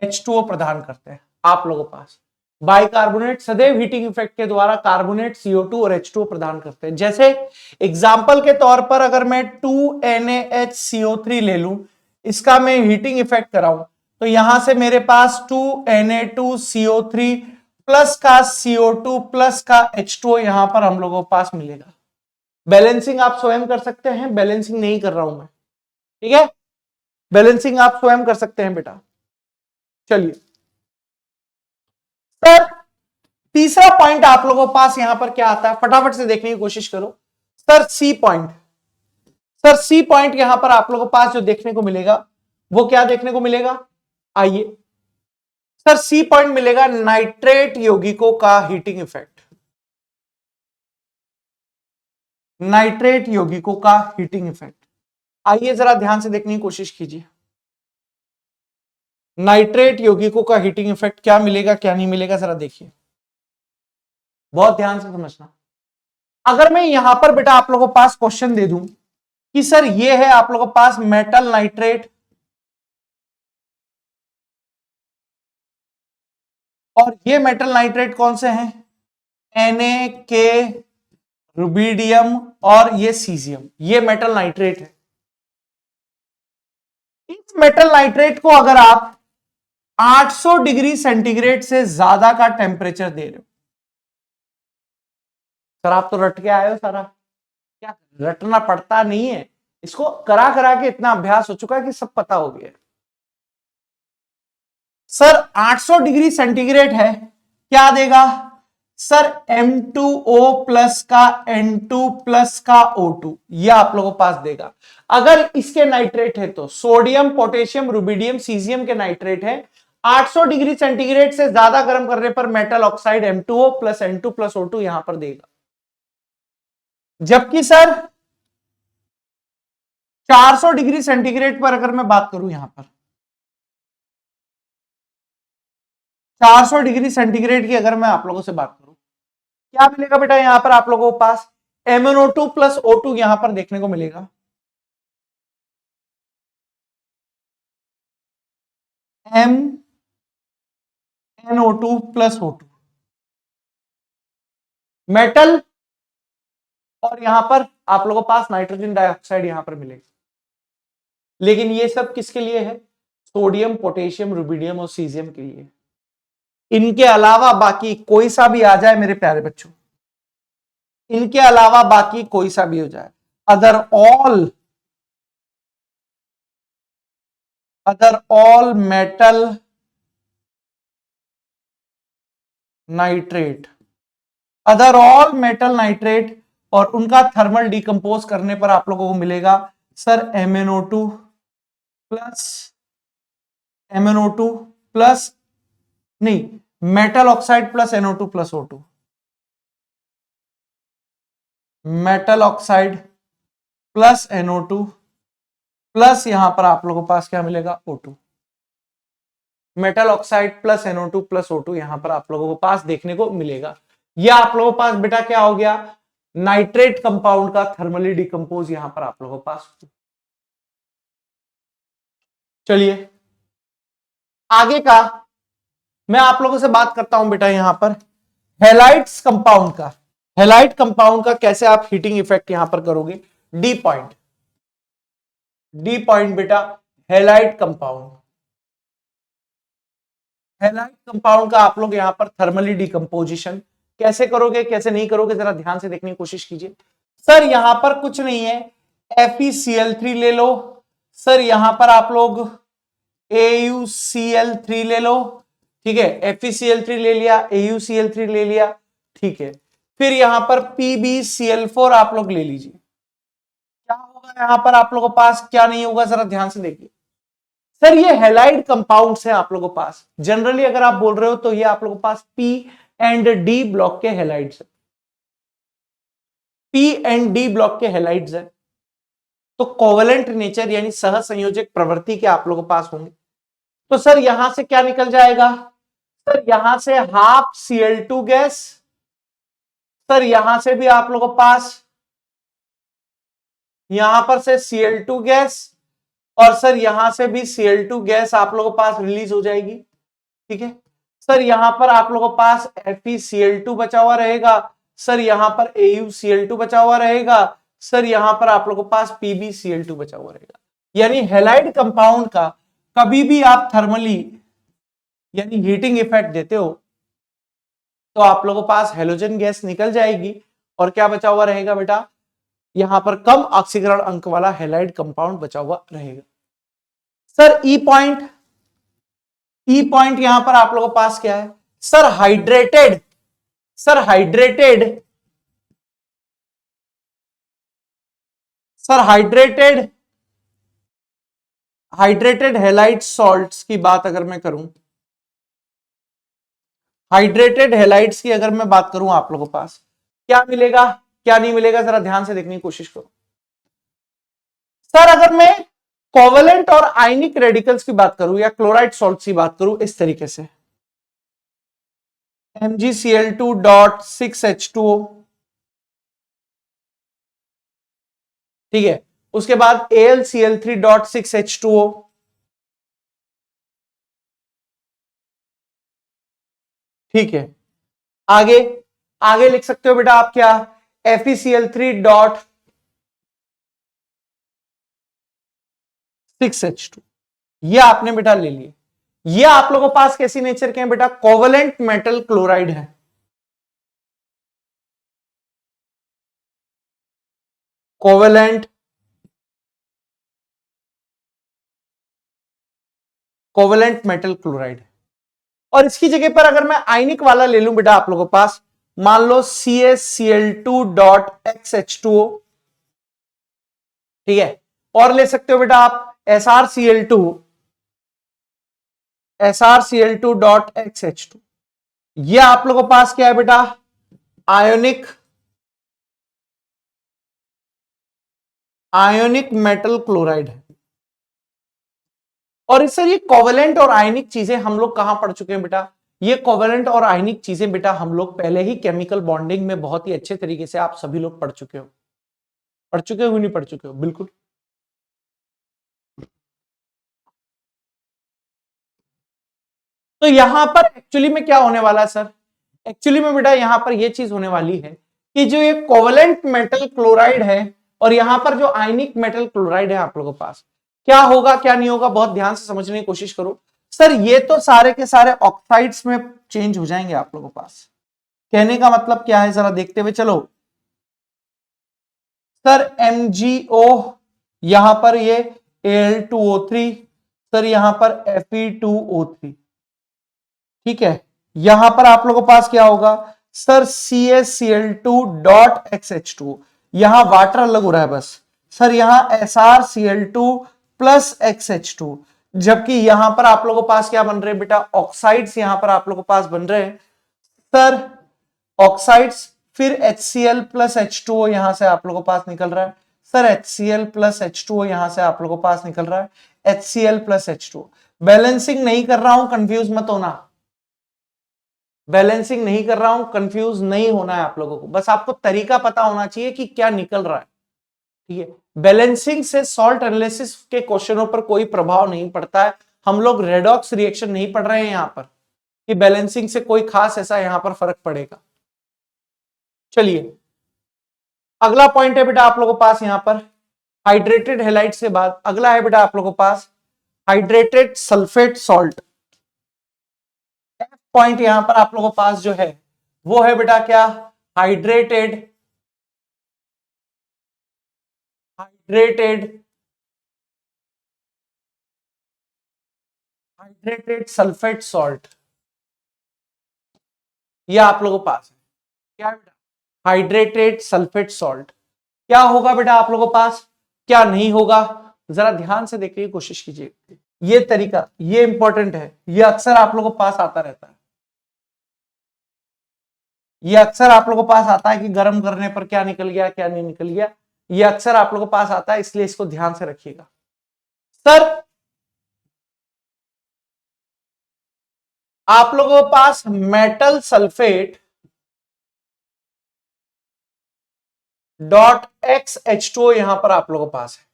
H2O प्रदान करते हैं आप लोगों के पास, बाइकार्बोनेट सदैव हीटिंग इफेक्ट के द्वारा कार्बोनेट CO2 और H2O प्रदान करते हैं। जैसे एग्जाम्पल के तौर पर अगर मैं 2NaHCO3 ले लूं, इसका मैं हीटिंग इफेक्ट कराऊं तो यहां से मेरे पास 2Na2CO3 प्लस का CO2 प्लस का H2O यहां पर हम लोगों के पास मिलेगा। बैलेंसिंग आप स्वयं कर सकते हैं, बैलेंसिंग नहीं कर रहा हूं मैं, ठीक है, बैलेंसिंग आप स्वयं कर सकते हैं बेटा। चलिए सर तीसरा पॉइंट आप लोगों के पास यहां पर क्या आता है, फटाफट से देखने की कोशिश करो। Sir C point, sir C point यहां पर आप लोगों के पास जो देखने को मिलेगा वो क्या देखने को मिलेगा, आइए सर सी पॉइंट मिलेगा नाइट्रेट यौगिकों का हीटिंग इफेक्ट, नाइट्रेट यौगिकों का हीटिंग इफेक्ट। आइए जरा ध्यान से देखने की कोशिश कीजिए, नाइट्रेट यौगिकों का हीटिंग इफेक्ट क्या मिलेगा क्या नहीं मिलेगा, जरा देखिए, बहुत ध्यान से समझना। अगर मैं यहां पर बेटा आप लोगों के पास क्वेश्चन दे दूं कि सर ये है आप लोगों के पास मेटल नाइट्रेट और ये मेटल नाइट्रेट कौन से हैं, Na, K, रुबिडियम और ये सीजियम, ये मेटल नाइट्रेट है। इस मेटल नाइट्रेट को अगर आप 800 डिग्री सेंटीग्रेड से ज्यादा का टेम्परेचर दे रहे हो, सर आप तो रट के आए हो सारा, क्या रटना पड़ता नहीं है, इसको करा करा के इतना अभ्यास हो चुका है कि सब पता हो गया। सर 800 डिग्री सेंटीग्रेड है, क्या देगा सर, M2O प्लस का N2 प्लस का O2, यह आप लोगों को पास देगा। अगर इसके नाइट्रेट है तो सोडियम, पोटेशियम, रुबिडियम, सीजियम के नाइट्रेट है, 800 डिग्री सेंटीग्रेड से ज्यादा गर्म करने पर metal oxide M2O plus N2 plus O2 यहां पर देगा। जबकि सर 400 डिग्री सेंटीग्रेड पर अगर मैं बात करूं, यहां पर 400 डिग्री सेंटीग्रेड की अगर मैं आप लोगों से बात करूं, क्या मिलेगा बेटा यहां पर आप लोगों के पास, MnO2 प्लस O2 यहां पर देखने को मिलेगा। MnO2 प्लस O2 मेटल, और यहां पर आप लोगों के पास नाइट्रोजन डाइऑक्साइड यहां पर मिलेगा। लेकिन ये सब किसके लिए है, सोडियम, पोटेशियम, रुबिडियम और सीजियम के लिए। इनके अलावा बाकी कोई सा भी आ जाए मेरे प्यारे बच्चों, इनके अलावा बाकी कोई सा भी हो जाए, other all metal nitrate, other all metal nitrate, और उनका थर्मल डिकम्पोज करने पर आप लोगों को मिलेगा sir MnO2 plus MnO2 plus, नहीं, metal oxide plus NO2 plus O2, metal oxide plus NO2 plus यहां पर आप लोगों के पास क्या मिलेगा, O2, metal oxide plus NO2 plus O2 यहां पर आप लोगों को पास देखने को मिलेगा। यह आप लोगों के पास बेटा क्या हो गया, नाइट्रेट कंपाउंड का थर्मली डिकम्पोज यहां पर आप लोगों के पास। चलिए आगे का मैं आप लोगों से बात करता हूं बेटा यहां पर हैलाइड्स कंपाउंड का। हैलाइड कंपाउंड का कैसे आप हीटिंग इफेक्ट यहां पर करोगे, डी पॉइंट, डी पॉइंट बेटा हैलाइड कंपाउंड, हैलाइड कंपाउंड का आप लोग यहां पर थर्मली डिकम्पोजिशन कैसे करोगे, कैसे नहीं करोगे, जरा ध्यान से देखने की कोशिश कीजिए। सर यहां पर कुछ नहीं है, FeCl3 ले लो, सर यहां पर आप लोग AuCl3 ले लो, ठीक है, FeCl3 ले लिया, AuCl3 ले लिया, ठीक है, फिर यहां पर PbCl4 आप लोग ले लीजिए। क्या होगा यहां पर आप लोगों के पास, क्या नहीं होगा, जरा ध्यान से देखिए। सर ये हैलाइड कंपाउंड्स है आप लोगों के पास, जनरली अगर आप बोल रहे हो तो ये आप लोगों के पास P एंड D ब्लॉक के हैलाइड्स है, P एंड D ब्लॉक के हैलाइड्स है, तो कोवेलेंट नेचर यानी सहसंयोजक प्रवृत्ति के आप लोगों के पास होंगे। तो सर यहां से क्या निकल जाएगा, सर यहां से हाफ Cl2 गैस, सर यहां से भी आप लोगों के पास यहां पर से Cl2 गैस, और सर यहां से भी Cl2 गैस आप लोगों के पास रिलीज हो जाएगी, ठीक है। सर यहां पर आप लोगों के पास FeCl2 बचा हुआ रहेगा, सर यहां पर AuCl2 बचा हुआ रहेगा, सर यहां पर आप लोगों के पास PbCl2 बचा हुआ रहेगा। यानी हैलाइड कंपाउंड का कभी भी आप थर्मली यानी हीटिंग इफेक्ट देते हो तो आप लोगों के पास हेलोजन गैस निकल जाएगी, और क्या बचा हुआ रहेगा बेटा, यहां पर कम ऑक्सीकरण अंक वाला हैलाइड कंपाउंड बचा हुआ रहेगा। सर ई पॉइंट, ई पॉइंट यहां पर आप लोगों के पास क्या है, sir hydrated, sir hydrated, sir hydrated, hydrated halide salts की बात अगर मैं करूं, हाइड्रेटेड हैलाइड्स की अगर मैं बात करूं आप लोगों के पास क्या मिलेगा, क्या नहीं मिलेगा, जरा ध्यान से देखने की कोशिश करो। सर अगर मैं कोवेलेंट और आयनिक रेडिकल्स की बात करूं या क्लोराइड सॉल्ट की बात करूं इस तरीके से, MgCl2.6H2O, ठीक है, उसके बाद AlCl3.6H2O, ठीक है, आगे आगे लिख सकते हो बेटा आप क्या, FeCl3 डॉट 6H2, ये आपने बेटा ले लिए। ये आप लोगों के पास कैसी नेचर के हैं बेटा? कोवेलेंट मेटल क्लोराइड है। कोवेलेंट मेटल क्लोराइड है। और इसकी जगह पर अगर मैं आयनिक वाला ले लूं बेटा आप लोगों के पास, मान लो CaCl2 डॉट XH2O, ठीक है। और ले सकते हो बेटा आप SrCl2 डॉट XH2। ये आप लोगों के पास क्या है बेटा? आयोनिक मेटल क्लोराइड है। और सर ये कोवेलेंट और आयनिक चीजें हम लोग कहां पढ़ चुके हैं बेटा? ये कोवेलेंट और आयनिक चीजें बेटा हम लोग पहले ही केमिकल बॉन्डिंग में बहुत ही अच्छे तरीके से आप सभी लोग पढ़ चुके हो। नहीं पढ़ चुके हो? बिल्कुल। तो यहां पर एक्चुअली में क्या होने वाला है सर? एक्चुअली में बेटा यहां पर यह चीज होने वाली है कि जो ये कोवेलेंट मेटल क्लोराइड है और यहां पर जो आयनिक मेटल क्लोराइड है आप लोगों के पास, क्या होगा क्या नहीं होगा, बहुत ध्यान से समझने की कोशिश करो। सर ये तो सारे के सारे ऑक्साइड्स में चेंज हो जाएंगे आप लोगों के पास। कहने का मतलब क्या है, जरा देखते हुए चलो। सर MgO, यहां पर ये Al2O3, सर यहां पर Fe2O3, ठीक है। यहां पर आप लोगों के पास क्या होगा सर? CaCl2 डॉट XH2, यहां वाटर अलग हो रहा है बस। सर यहां SrCl2 प्लस XH2, जबकि यहां पर आप लोगों के पास क्या बन रहे हैं बेटा? ऑक्साइड्स यहां पर आप लोगों के पास बन रहे हैं सर, ऑक्साइड्स। फिर HCl प्लस H2O यहां से आप लोगों के पास निकल रहा है सर, HCl प्लस H2O यहां से आप लोगों के पास निकल रहा है, HCl प्लस H2O। बैलेंसिंग नहीं कर रहा हूं, कंफ्यूज मत होना। बैलेंसिंग नहीं कर रहा हूं, कंफ्यूज नहीं होना है आप लोगों को, बस आपको तरीका पता होना चाहिए कि क्या निकल रहा है, ठीक है। बैलेंसिंग से सॉल्ट एनालिसिस के क्वेश्चनों पर कोई प्रभाव नहीं पड़ता है। हम लोग रेडॉक्स रिएक्शन नहीं पढ़ रहे हैं यहां पर कि बैलेंसिंग से कोई खास ऐसा यहां पर फर्क पड़ेगा। चलिए अगला पॉइंट है बेटा आप लोगों के पास यहां पर हाइड्रेटेड हैलाइड से बाद अगला है बेटा आप लोगों के पास हाइड्रेटेड सल्फेट सॉल्ट। पॉइंट यहां पर आप लोगों के पास जो है वो है बेटा क्या? Hydrated hydrated hydrated sulphate salt, ये आप लोगों के पास है क्या है बेटा? Hydrated sulphate salt. क्या होगा बेटा आप लोगों के पास, क्या नहीं होगा? जरा ध्यान से देखने की कोशिश कीजिए। ये तरीका ये इंपॉर्टेंट है, ये अक्सर आप लोगों के पास आता रहता है। ये अक्सर आप लोगों के पास आता है कि गर्म करने पर क्या निकल गया क्या नहीं निकल गया, ये अक्सर आप लोगों के पास आता है, इसलिए इसको ध्यान से रखिएगा। सर आप लोगों के पास मेटल सल्फेट डॉट XH2O यहां पर आप लोगों के पास है।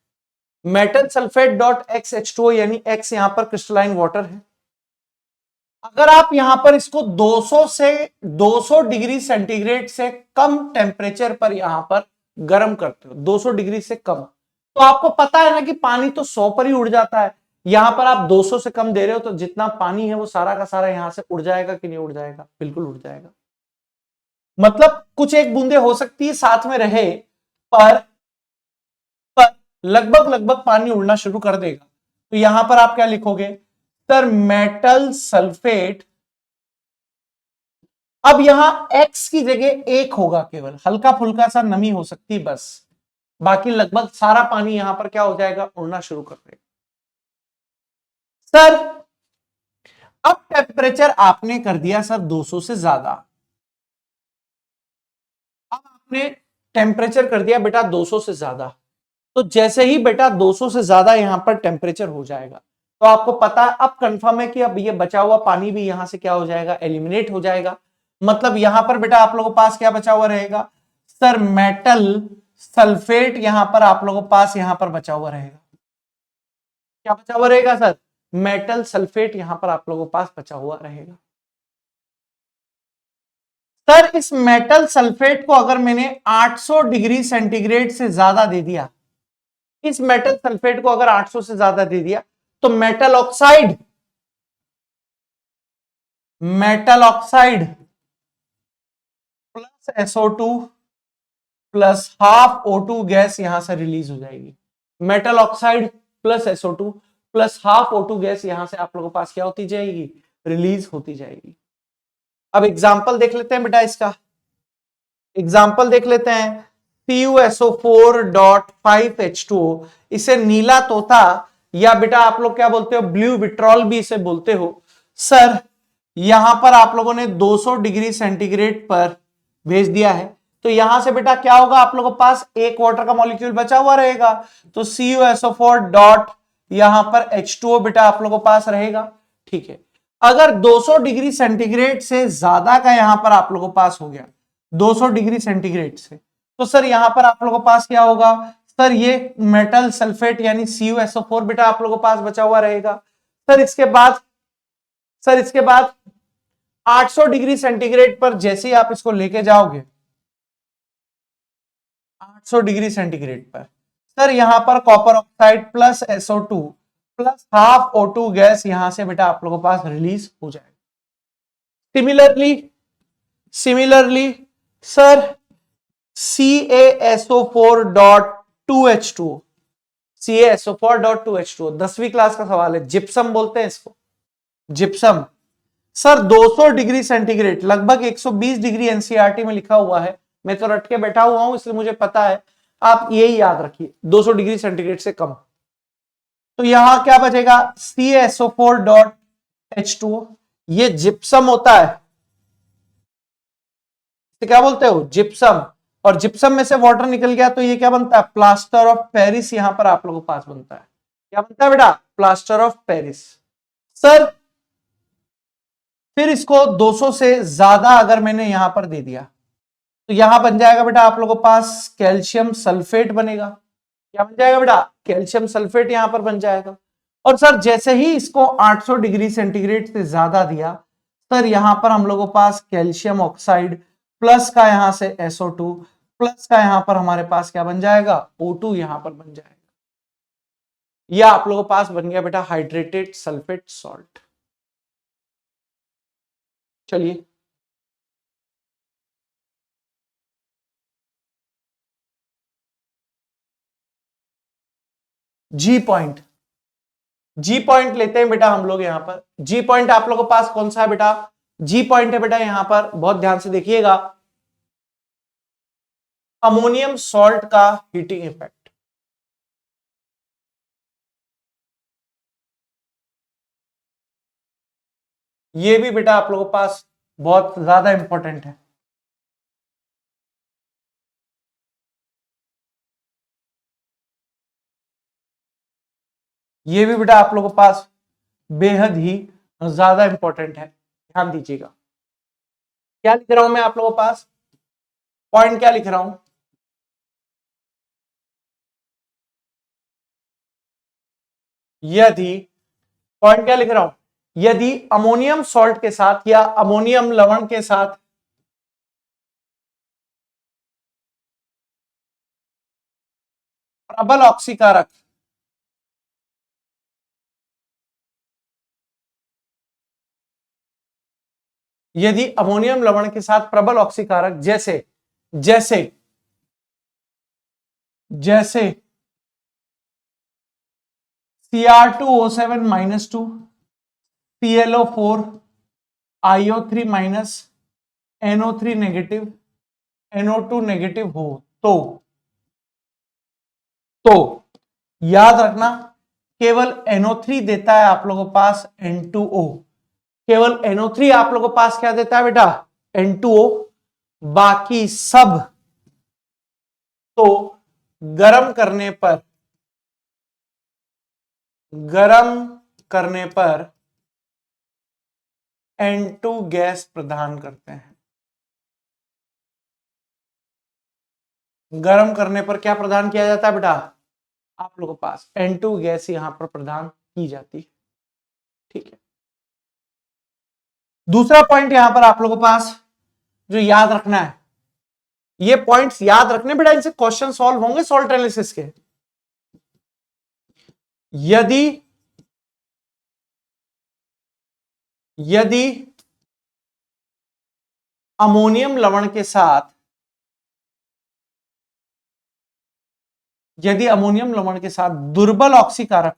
मेटल सल्फेट डॉट XH2O यानी X यहां पर क्रिस्टलाइन वाटर है। अगर आप यहां पर इसको 200 डिग्री सेंटीग्रेड से कम टेम्परेचर पर यहां पर गर्म करते हो, 200 डिग्री से कम, तो आपको पता है ना कि पानी तो 100 पर ही उड़ जाता है। यहां पर आप 200 से कम दे रहे हो तो जितना पानी है वो सारा का सारा यहां से उड़ जाएगा कि नहीं उड़ जाएगा? बिल्कुल उड़ जाएगा। मतलब कुछ एक बूंदे हो सकती है साथ में रहे, पर लगभग लगभग पानी उड़ना शुरू कर देगा। तो यहां पर आप क्या लिखोगे सर? Metal sulphate. अब यहां X की जगह 1 होगा, केवल हल्का फुल्का सा नमी हो सकती है बस, बाकी लगभग सारा पानी यहां पर क्या हो जाएगा? उड़ना शुरू कर देगा। सर अब टेम्परेचर आपने कर दिया सर 200 से ज्यादा। अब आपने टेम्परेचर कर दिया बेटा 200 से ज्यादा, तो जैसे ही बेटा 200 से ज्यादा यहां पर टेम्परेचर हो जाएगा तो आपको पता है अब कंफर्म है कि अब ये बचा हुआ पानी भी यहां से क्या हो जाएगा? एलिमिनेट हो जाएगा। मतलब यहां पर बेटा आप लोगों के पास क्या बचा हुआ रहेगा सर? मेटल सल्फेट यहां पर आप लोगों के पास यहां पर बचा हुआ रहेगा। क्या बचा हुआ रहेगा सर? मेटल सल्फेट यहां पर आप लोगों के पास बचा हुआ रहेगा। सर इस मेटल सल्फेट को अगर मैंने 800 डिग्री सेंटीग्रेड से ज्यादा दे दिया, इस मेटल सल्फेट को अगर 800 से ज्यादा दे दिया, तो metal oxide plus SO2 plus half O2 gas यहां से रिलीज हो जाएगी। Metal oxide plus SO2 plus half O2 gas यहां से आप लोगों के पास क्या होती जाएगी, रिलीज होती जाएगी। अब एग्जाम्पल देख लेते हैं बेटा, इसका एग्जाम्पल देख लेते हैं। CuSO4.5H2O, इसे नीला तोता या बेटा आप लोग क्या बोलते हो, ब्लू विट्रॉल भी इसे बोलते हो। सर यहां पर आप लोगों ने 200 डिग्री सेंटीग्रेड पर भेज दिया है, तो यहां से बेटा क्या होगा, आप लोगों के पास एक वाटर का मॉलिक्यूल बचा हुआ रहेगा, तो CuSO4 डॉट यहां पर H2O बेटा आप लोगों के पास रहेगा। ठीक है, अगर 200 डिग्री सेंटीग्रेड से ज्यादा का यहां पर आप लोगों के पास हो गया 200 डिग्री सेंटीग्रेड से, तो सर यहां पर आप लोगों के पास क्या होगा, सर ये मेटल सल्फेट यानी CuSO4 बेटा आप लोगों के पास बचा हुआ रहेगा। सर इसके बाद 800 डिग्री सेंटीग्रेड पर जैसे ही आप इसको लेके जाओगे 800 डिग्री सेंटीग्रेड पर, सर यहां पर copper oxide plus SO2 plus half O2 gas यहां से बेटा आप लोगों के पास रिलीज हो जाएगा। सिमिलरली सर CaSO4.2H2O 10वीं क्लास का सवाल है, जिप्सम बोलते हैं इसको, जिप्सम। सर 200 डिग्री सेंटीग्रेड लगभग 120 डिग्री एनसीईआरटी में लिखा हुआ है, मैं तो रट के बैठा हुआ हूं इसलिए मुझे पता है, आप यही याद रखिए 200 डिग्री सेंटीग्रेड से कम। तो यहां क्या बचेगा, CaSO4.H2O, ये जिप्सम होता है, तो क्या बोलते हो, जिप्सम। और जिप्सम में से वाटर निकल गया तो ये क्या बनता है, प्लास्टर ऑफ पेरिस यहां पर आप लोगों के पास बनता है। क्या बनता है बेटा, प्लास्टर ऑफ पेरिस। सर फिर इसको 200 से ज्यादा अगर मैंने यहां पर दे दिया, तो यहां बन जाएगा बेटा आप लोगों के पास कैल्शियम सल्फेट बनेगा। क्या बन जाएगा बेटा, कैल्शियम सल्फेट यहां पर बन जाएगा। और सर जैसे ही इसको 800 डिग्री सेंटीग्रेड से ज्यादा दिया, सर यहां पर हम लोगों के पास कैल्शियम ऑक्साइड प्लस का यहां से SO2 प्लस का यहां पर हमारे पास क्या बन जाएगा, O2 यहां पर बन जाएगा। यह आप लोगों के पास बन गया बेटा हाइड्रेटेड सल्फेट सॉल्ट। चलिए जी पॉइंट लेते हैं बेटा हम लोग यहां पर। जी पॉइंट आप लोगों के पास कौन सा है बेटा, जी पॉइंट है बेटा यहां पर, बहुत ध्यान से देखिएगा, अमोनियम सॉल्ट का हीटिंग इफेक्ट। ये भी बेटा आप लोगों के पास बहुत ज्यादा इंपॉर्टेंट है। ये भी बेटा आप लोगों के पास बेहद ही ज्यादा इंपॉर्टेंट है, ध्यान दीजिएगा। क्या लिख रहा हूं मैं आप लोगों के पास, पॉइंट क्या लिख रहा हूं, यदि, पॉइंट क्या लिख रहा हूं, यदि अमोनियम सॉल्ट के साथ या अमोनियम लवण के साथ प्रबल ऑक्सीकारक, यदि अमोनियम लवण के साथ प्रबल ऑक्सीकारक जैसे जैसे जैसे Cr2O7-2 PlO4 IO3 minus NO3 negative NO2 negative हो तो याद रखना केवल NO3 देता है आप लोगों के पास N2O, केवल NO3 आप लोगों के पास क्या देता है बेटा, N2O, बाकी सब तो गर्म करने पर N2 गैस प्रदान करते हैं। गर्म करने पर क्या प्रदान किया जाता है बेटा, आप लोगों के पास N2 गैस यहां पर प्रदान की जाती है। ठीक है, दूसरा पॉइंट यहां पर आप लोगों के पास जो याद रखना है, ये पॉइंट्स याद रखने बेटा, इनसे क्वेश्चन सॉल्व होंगे सॉल्ट एनालिसिस के। यदि यदि अमोनियम लवण के साथ यदि अमोनियम लवण के साथ दुर्बल ऑक्सीकारक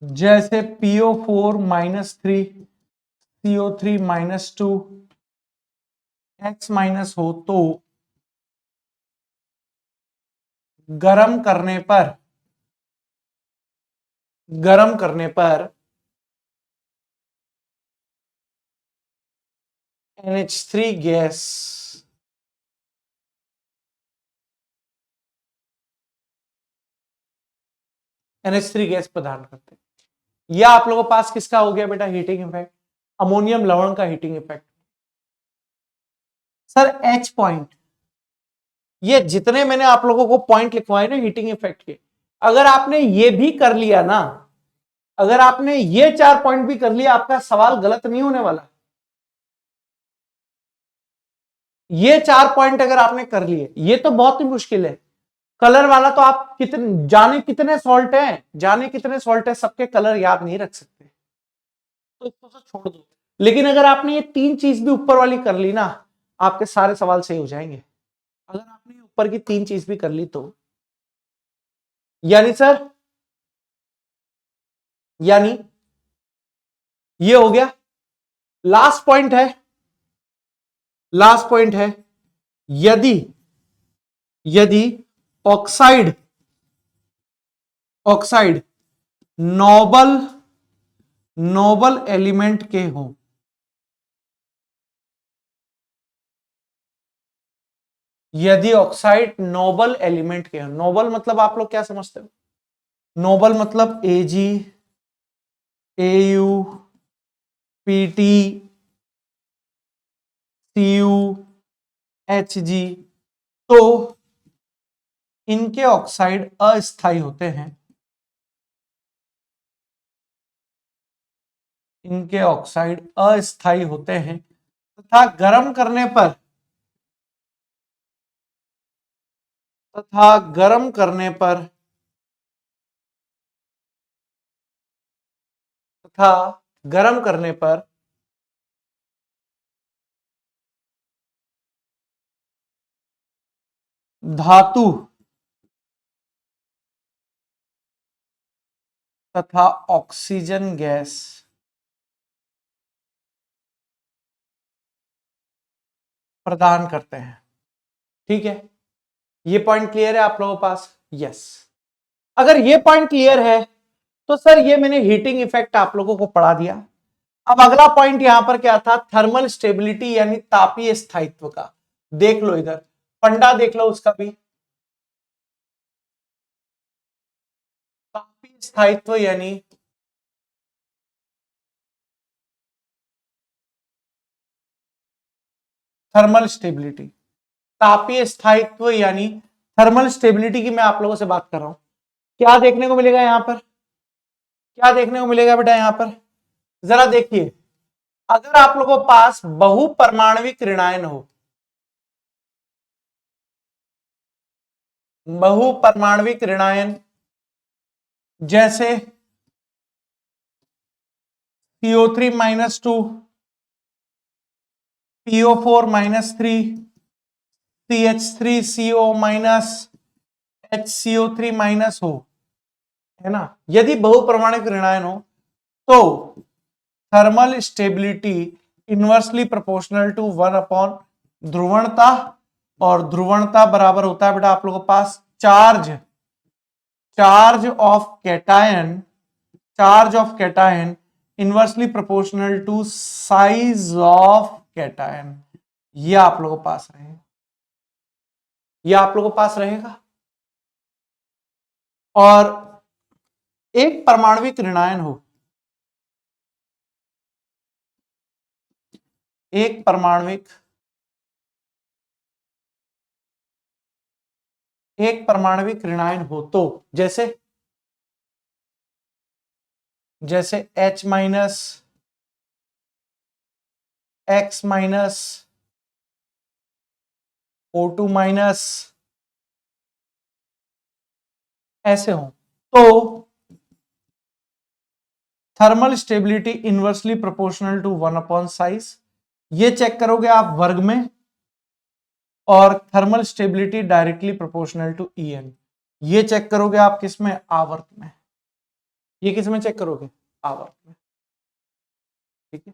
जैसे PO4-3 CO3-2 X- हो तो गर्म करने पर NH3 गैस NH3 गैस प्रदान करते हैं। यह आप लोगों के पास किसका हो गया बेटा, हीटिंग इफेक्ट, अमोनियम लवण का heating effect. Sir H point, ये जितने मैंने आप लोगों को पॉइंट लिखवाए ना हीटिंग इफेक्ट के, अगर आपने ये भी कर लिया ना, अगर आपने ये 4 पॉइंट भी कर लिया, आपका सवाल गलत नहीं होने वाला। ये 4 पॉइंट अगर आपने कर लिए, ये तो बहुत ही मुश्किल है। कलर वाला तो आप जाने कितने सॉल्ट है, सबके कलर याद नहीं रख सकते, तो इसको तो छोड़ दो। लेकिन अगर आपने ये 3 चीज भी ऊपर वाली कर ली ना, आपके सारे सवाल सही हो जाएंगे। अगर आपने ऊपर की 3 चीज भी कर ली तो, यानी सर, यानी ये हो गया। लास्ट पॉइंट है यदि यदि oxide oxide noble noble element के हों, यदि ऑक्साइड नोबल एलिमेंट के हों, नोबल मतलब आप लोग क्या समझते हो, नोबल मतलब Ag Au Pt Cu Hg, तो इनके ऑक्साइड अस्थायी होते हैं, इनके ऑक्साइड अस्थायी होते हैं तथा गर्म करने पर तथा गर्म करने पर धातु तथा ऑक्सीजन गैस प्रदान करते हैं। ठीक है, ये पॉइंट क्लियर है आप लोगों के पास? यस। अगर ये पॉइंट क्लियर है तो सर ये मैंने हीटिंग इफेक्ट आप लोगों को पढ़ा दिया। अब अगला पॉइंट यहां पर क्या था, थर्मल स्टेबिलिटी यानी तापीय स्थायित्व का। देख लो इधर, फंडा देख लो उसका भी, तापीय स्थायित्व यानी थर्मल स्टेबिलिटी, तापीय स्थायित्व यानी थर्मल स्टेबिलिटी की मैं आप लोगों से बात कर रहा हूं। क्या देखने को मिलेगा यहां पर, क्या देखने को मिलेगा बेटा यहां पर, जरा देखिए, अगर आप लोगों के पास बहुपरमाणविक ऋणायन हो, बहुपरमाणविक ऋणायन जैसे CO3-2 PO4-3 CH3CO- HCO3- हो, है ना, यदि बहुपरमाणविक ऋणायन हो तो thermal stability inversely proportional to 1 ध्रुवणता, और ध्रुवणता बराबर होता है बेटा आप लोगों के पास charge of cation, inversely proportional to size of cation. ये आप लोगों के पास रहेगा, ये आप लोगों के पास रहेगा। और एक परमाणविक ऋणायन हो, एक परमाणविक एक परमाणविक ऋणायन हो तो जैसे H minus, X minus, O2 minus, ऐसे हो तो thermal stability inversely proportional to 1 size, ये चेक करोगे आप वर्ग में, और thermal stability directly proportional to En, ये चेक करोगे आप किसमें, आवर्त में। ये किसमें चेक करोगे, आवर्त में। ठीक है,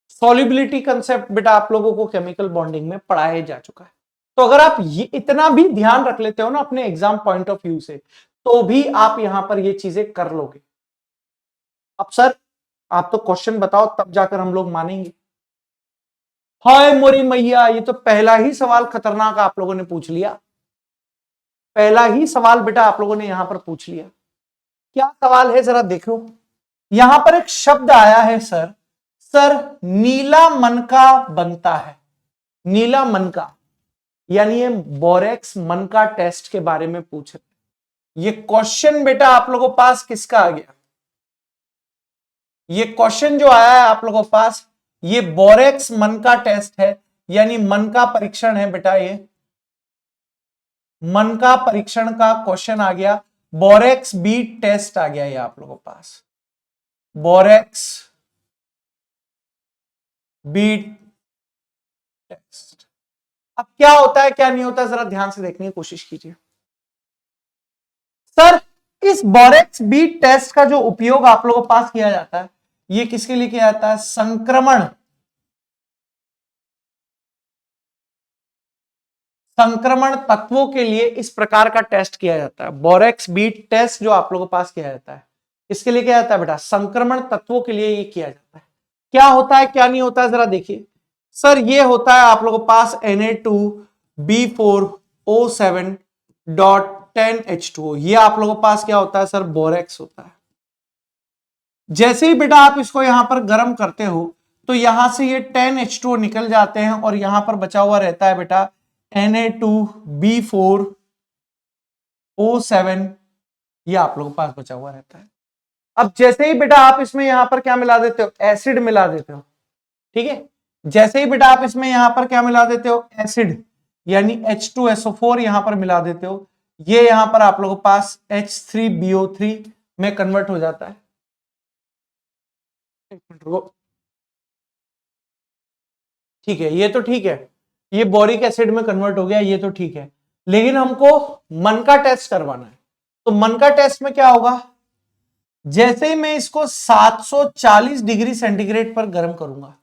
सॉल्युबिलिटी कंसेप्ट बेटा आप लोगों को केमिकल बॉन्डिंग में पढ़ाया जा चुका है, तो अगर आप ये इतना भी ध्यान रख लेते हो ना अपने एग्जाम पॉइंट ऑफ व्यू से, तो भी आप यहां पर ये चीजें कर लोगे। अब सर आप तो क्वेश्चन बताओ तब जाकर हम लोग मानेंगे। हाय मोरी मैया, ये तो पहला ही सवाल खतरनाक आप लोगों ने पूछ लिया। पहला ही सवाल बेटा आप लोगों ने यहां पर पूछ लिया। क्या सवाल है जरा देखो, यहां पर एक शब्द आया है सर, नीला मनका बनता है। नीला मनका यानी ये बोरेक्स मनका टेस्ट के बारे में पूछ रहे। ये क्वेश्चन बेटा आप लोगों के पास किसका आ गया, ये क्वेश्चन जो आया है आप लोगों के पास, ये बोरेक्स मनका टेस्ट है, यानी मन का परीक्षण है बेटा। ये मन का परीक्षण का क्वेश्चन आ गया, बोरेक्स बीट टेस्ट आ गया ये आप लोगों के पास, बोरेक्स बीट टेस्ट। अब क्या होता है क्या नहीं होता जरा ध्यान से देखने की कोशिश कीजिए। सर इस बोरेक्स बीट टेस्ट का जो उपयोग आप लोगों के पास किया जाता है, ये किसके लिए किया जाता है, संक्रमण तत्वों के लिए इस प्रकार का टेस्ट किया जाता है। बोरेक्स बीट टेस्ट जो आप लोगों के पास किया जाता है, इसके लिए क्या जाता है बेटा, संक्रमण तत्वों के लिए ये किया जाता है। क्या होता है क्या नहीं होता है जरा देखिए। सर ये होता है आप लोगों के पास Na2B4O7.10H2O, ये आप लोगों के पास क्या होता है सर, बोरेक्स होता है। जैसे ही बेटा आप इसको यहां पर गर्म करते हो तो यहां से ये 10H2O निकल जाते हैं और यहां पर बचा हुआ रहता है बेटा Na2B4O7, ये आप लोगों के पास बचा हुआ रहता है। अब जैसे ही बेटा आप इसमें यहां पर क्या मिला देते हो, एसिड मिला देते हो। ठीक है, जैसे ही बेटा आप इसमें यहां पर क्या मिला देते हो, एसिड, यानी H2SO4 यहां पर मिला देते हो, ये यहां पर आप लोगों के पास H3BO3 में कन्वर्ट हो जाता है। एक मिनट रुको, ठीक है, ये तो ठीक है, ये बोरिक एसिड में कन्वर्ट हो गया, ये तो ठीक है, लेकिन हमको मन का टेस्ट करवाना है। तो मन का टेस्ट में क्या होगा, जैसे ही मैं इसको 740 डिग्री सेंटीग्रेड पर गर्म करूंगा,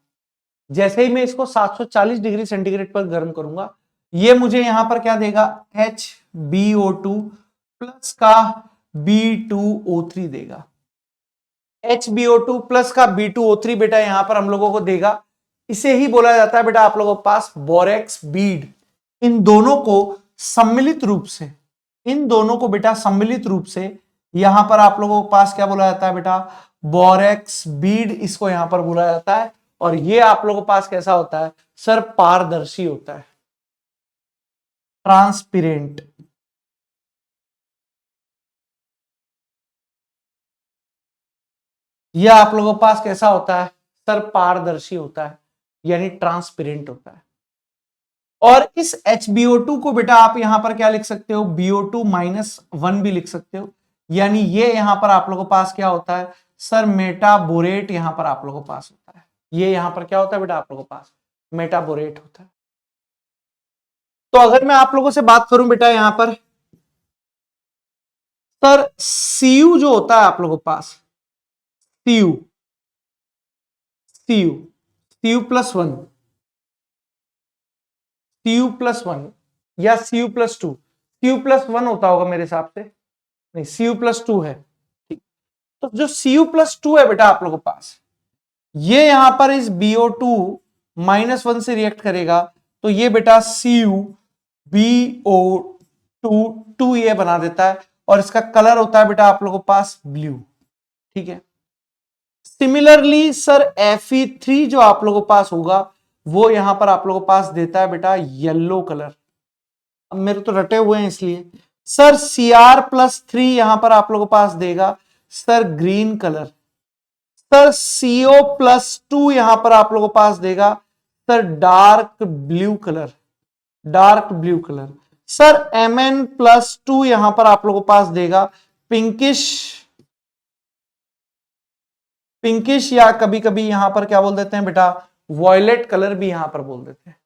जैसे ही मैं इसको 740 डिग्री सेंटीग्रेड पर गर्म करूंगा, ये मुझे यहां पर क्या देगा, HbO2 प्लस का B2O3 देगा। HbO2 प्लस का B2O3 बेटा यहां पर हम लोगों को देगा, इसे ही बोला जाता है बेटा आप लोगों के पास बोरेक्स बीड। इन दोनों को सम्मिलित रूप से, इन दोनों को बेटा सम्मिलित रूप से यहां पर आप लोगों के पास क्या बोला जाता है बेटा, बोरेक्स बीड, इसको यहां पर बोला जाता है। और ये आप लोगों के पास कैसा होता है सर, पारदर्शी होता है, ट्रांसपेरेंट। यह आप लोगों के पास कैसा होता है सर, पारदर्शी होता है, यानी ट्रांसपेरेंट होता है। और इस HbO2 को बेटा आप यहां पर क्या लिख सकते हो, BO2-1 भी लिख सकते हो, यानी ये यहां पर आप लोगों के पास क्या होता है सर, मेटाबोरेट यहां पर आप लोगों के पास होता है। ये यहां पर क्या होता है बेटा आप लोगों के पास, मेटाबोरेट होता है। तो अगर मैं आप लोगों से बात करूं बेटा यहां पर सर, Cu जो होता है आप लोगों के पास, Cu, Cu, Cu+1, Cu+1 या Cu+2, Cu+1 होता होगा मेरे हिसाब से, नहीं Cu+2 है। ठीक, तो जो Cu+2 है बेटा आप लोगों के पास, ये यहां पर इस BO2-1 से रिएक्ट करेगा, तो ये बेटा CuBO2 ये बना देता है, और इसका कलर होता है बेटा आप लोगों के पास ब्लू। ठीक है, सिमिलरली सर Fe3 जो आप लोगों के पास होगा, वो यहां पर आप लोगों को पास देता है बेटा येलो कलर। अब मेरे तो रटे हुए हैं इसलिए, सर Cr+3 यहां पर आप लोगों को पास देगा sir green colour. Sir CO+2 यहां पर आप लोगों को पास देगा sir dark blue colour, dark blue colour. Sir Mn+2 यहां पर आप लोगों को पास देगा पिंकिश, पिंकिश या कभी कभी यहां पर क्या बोल देते हैं बेटा वॉयलेट कलर भी यहां पर बोल देते हैं,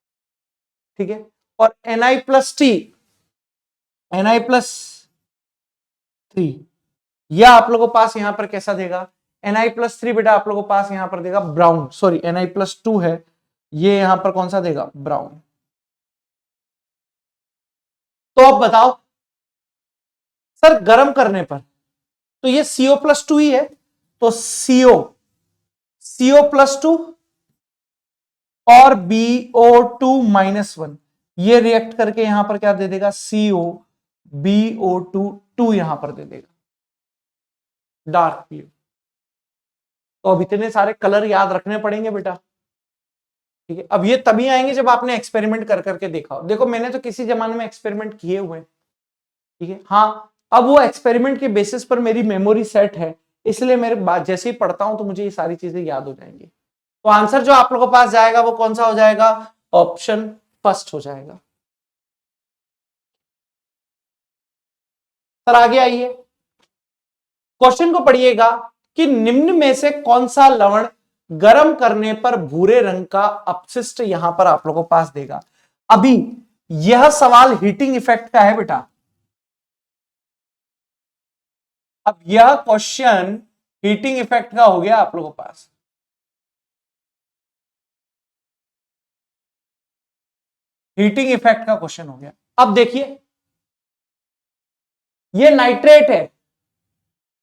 ठीक है। और Ni+T, Ni+3 या आप लोगों को पास यहां पर कैसा देगा Ni+3 बेटा आप लोगों को पास यहां पर देगा ब्राउन, सॉरी Ni+2 है, ये यहां पर कौन सा देगा ब्राउन। तो अब बताओ सर गर्म करने पर तो ये CO+2 ही है, तो CO+2 और BO2-1 ये रिएक्ट करके यहां पर क्या दे देगा COBO2 यहां पर दे देगा डार्क ब्लू। तो अब इतने सारे कलर याद रखने पड़ेंगे बेटा, ठीक है। अब ये तभी आएंगे जब आपने एक्सपेरिमेंट कर करके देखा हो। देखो मैंने तो किसी जमाने में एक्सपेरिमेंट किए हुए हैं, ठीक है। हाँ अब वो एक्सपेरिमेंट के बेसिस पर मेरी मेमोरी सेट है, इसलिए मेरे बात जैसे ही पढ़ता हूं तो मुझे ये सारी चीजें याद हो जाएंगी। तो आंसर जो आप लोगों के पास जाएगा वो कौन सा हो जाएगा, ऑप्शन फर्स्ट हो जाएगा। सर आगे आइए, क्वेश्चन को पढ़िएगा कि निम्न में से कौन सा लवण गर्म करने पर भूरे रंग का अपशिष्ट यहां पर आप लोगों को पास देगा। अभी यह सवाल हीटिंग इफेक्ट का है बेटा। अब यह क्वेश्चन हीटिंग इफेक्ट का हो गया आप लोगों के पास, हीटिंग इफेक्ट का क्वेश्चन हो गया। अब देखिए ये नाइट्रेट है,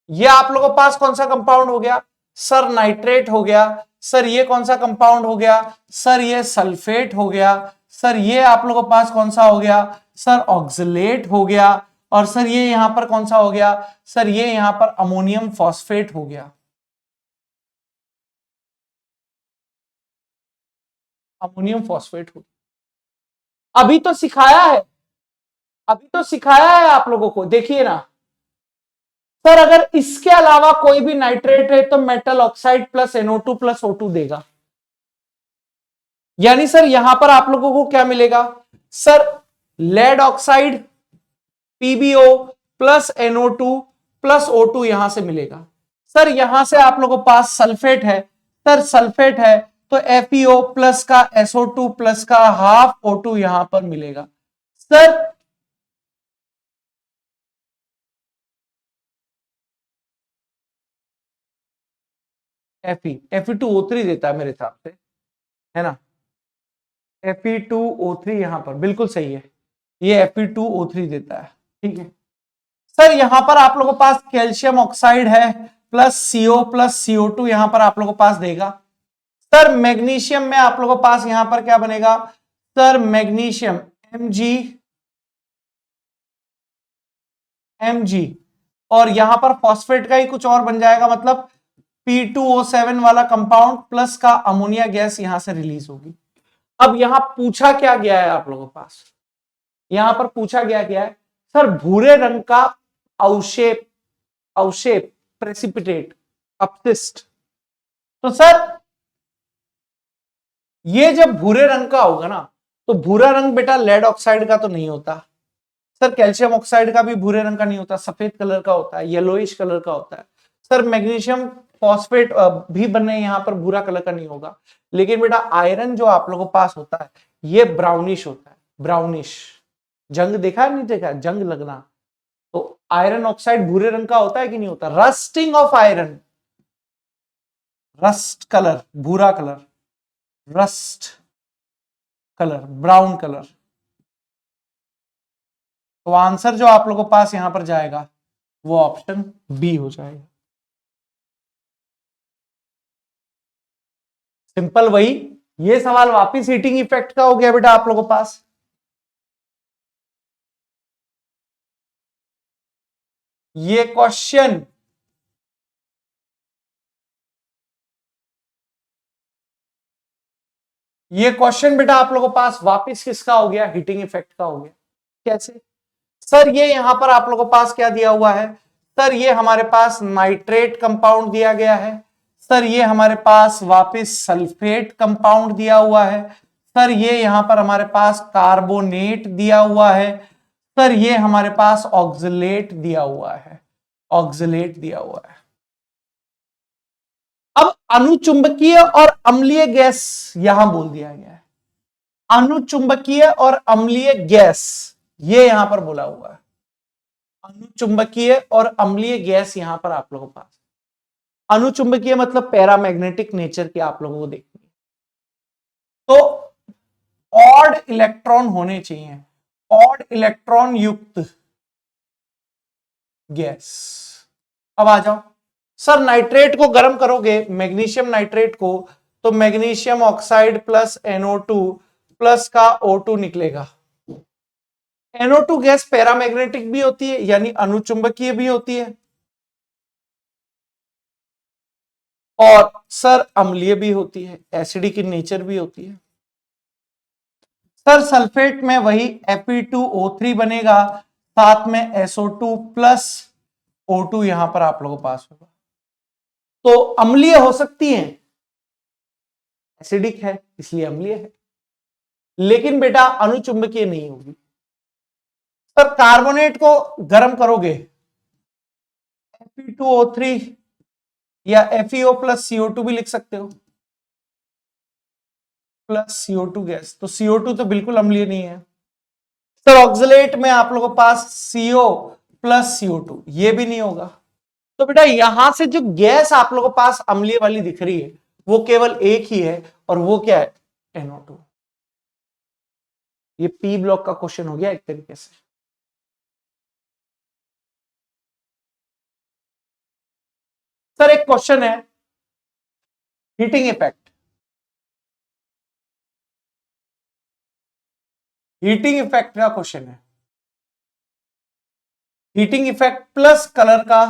ये आप लोगों के पास कौन सा कंपाउंड हो गया सर नाइट्रेट हो गया। सर ये कौन सा कंपाउंड हो गया सर ये सल्फेट हो गया। सर ये आप लोगों के पास कौन सा हो गया सर ऑक्सलेट हो गया। और सर ये यहां पर कौन सा हो गया सर ये यहां पर अमोनियम फॉस्फेट हो गया, अमोनियम फॉस्फेट हो गया। अभी तो सिखाया है, अभी तो सिखाया है आप लोगों को, देखिए ना सर अगर इसके अलावा कोई भी नाइट्रेट है तो metal oxide plus NO2 plus O2 देगा। यानी सर यहां पर आप लोगों को क्या मिलेगा sir lead oxide PbO plus NO2 plus O2 यहां से मिलेगा। सर यहां से आप लोगों के पास सल्फेट है, सर सल्फेट है तो FeO प्लस का SO2 प्लस का हाफ O2 यहां पर मिलेगा। सर Fe2O3 देता है मेरे हिसाब से, है ना। Fe2O3 यहां पर बिल्कुल सही है, ये Fe2O3 देता है, ठीक है। सर यहां पर आप लोगों के पास कैल्शियम ऑक्साइड है प्लस CO प्लस CO2 यहां पर आप लोगों के पास देगा। सर मैग्नीशियम में आप लोगों के पास यहां पर क्या बनेगा सर मैग्नीशियम Mg और यहां पर फॉस्फेट का ही कुछ और बन जाएगा, मतलब P2O7 वाला कंपाउंड प्लस का अमोनिया गैस यहां से रिलीज होगी। अब यहां पूछा क्या गया है आप लोगों के पास, यहां पर पूछा गया है सर भूरे रंग का अवशेप, अवशेप प्रेसिपिटेट अपशिष्ट। तो सर ये जब भूरे रंग का होगा ना तो भूरा रंग बेटा लेड ऑक्साइड का तो नहीं होता सर, कैल्शियम ऑक्साइड का भी भूरे रंग का नहीं होता, सफेद कलर का होता है, येलोइश कलर का होता है। सर मैग्नीशियम फॉस्फेट भी बनने यहां पर भूरा कलर का नहीं होगा। लेकिन बेटा आयरन जो आप लोगों के पास होता है ये ब्राउनिश होता है, ब्राउनिश। जंग देखा है नहीं देखा, जंग लगना, तो आयरन ऑक्साइड भूरे रंग का होता है कि नहीं होता, rusting of iron, rust colour भूरा colour, rust colour brown colour. तो आंसर जो आप लोगों के पास यहां पर जाएगा वो ऑप्शन बी हो जाएगा। सिंपल वही, ये सवाल वापिस हीटिंग इफेक्ट का हो गया बेटा आप लोगों के पास। ये क्वेश्चन बेटा आप लोगों के पास वापिस किसका हो गया, हीटिंग इफेक्ट का हो गया। कैसे सर ये यहां पर आप लोगों के पास क्या दिया हुआ है, सर ये हमारे पास नाइट्रेट कंपाउंड दिया गया है, सर ये हमारे पास वापस सल्फेट कंपाउंड दिया हुआ है, सर ये यहां पर हमारे पास कार्बोनेट दिया हुआ है, सर ये हमारे पास ऑक्सलेट दिया हुआ है, ऑक्सलेट दिया हुआ है। अब अनुचुंबकीय और अम्लीय गैस यहां बोल दिया गया है, अनुचुंबकीय और अम्लीय गैस ये यहां पर बोला हुआ है, अनुचुंबकीय और अम्लीय गैस यहां पर आप लोगों के पास, अनुचुंबकीय मतलब पैरामैग्नेटिक नेचर की आप लोगों को देखनी है, तो ऑड इलेक्ट्रॉन होने चाहिए, ऑड इलेक्ट्रॉन युक्त गैस। अब आ जाओ, सर नाइट्रेट को गर्म करोगे, मैग्नीशियम नाइट्रेट को, तो magnesium oxide plus NO2 plus का O2 निकलेगा। NO2 गैस पैरामैग्नेटिक भी होती है यानी अनुचुंबकीय भी होती है, और सर अम्लीय भी होती है, एसिडिक in नेचर भी होती है। सर सल्फेट में वही Fe2O3 बनेगा, साथ में SO2 प्लस O2 यहां पर आप लोगों के पास होगा, तो अम्लीय हो सकती है, एसिडिक है इसलिए अम्लीय है, लेकिन बेटा अनुचुंबकीय नहीं होगी। सर कार्बोनेट को गर्म करोगे, Fe2O3 या FeO प्लस CO2 भी लिख सकते हो, प्लस CO2 गैस, तो CO2 तो बिल्कुल अम्लीय नहीं है। सर ऑक्सलेट में आप लोगों के पास CO प्लस CO2 ये भी नहीं होगा, तो बेटा यहां से जो गैस आप लोगों के पास अम्लीय वाली दिख रही है वो केवल एक ही है, और वो क्या है, NO2। ये P ब्लॉक का क्वेश्चन हो गया एक तरीके से। सर एक क्वेश्चन है हीटिंग इफेक्ट, हीटिंग इफेक्ट का क्वेश्चन है, हीटिंग इफेक्ट प्लस कलर का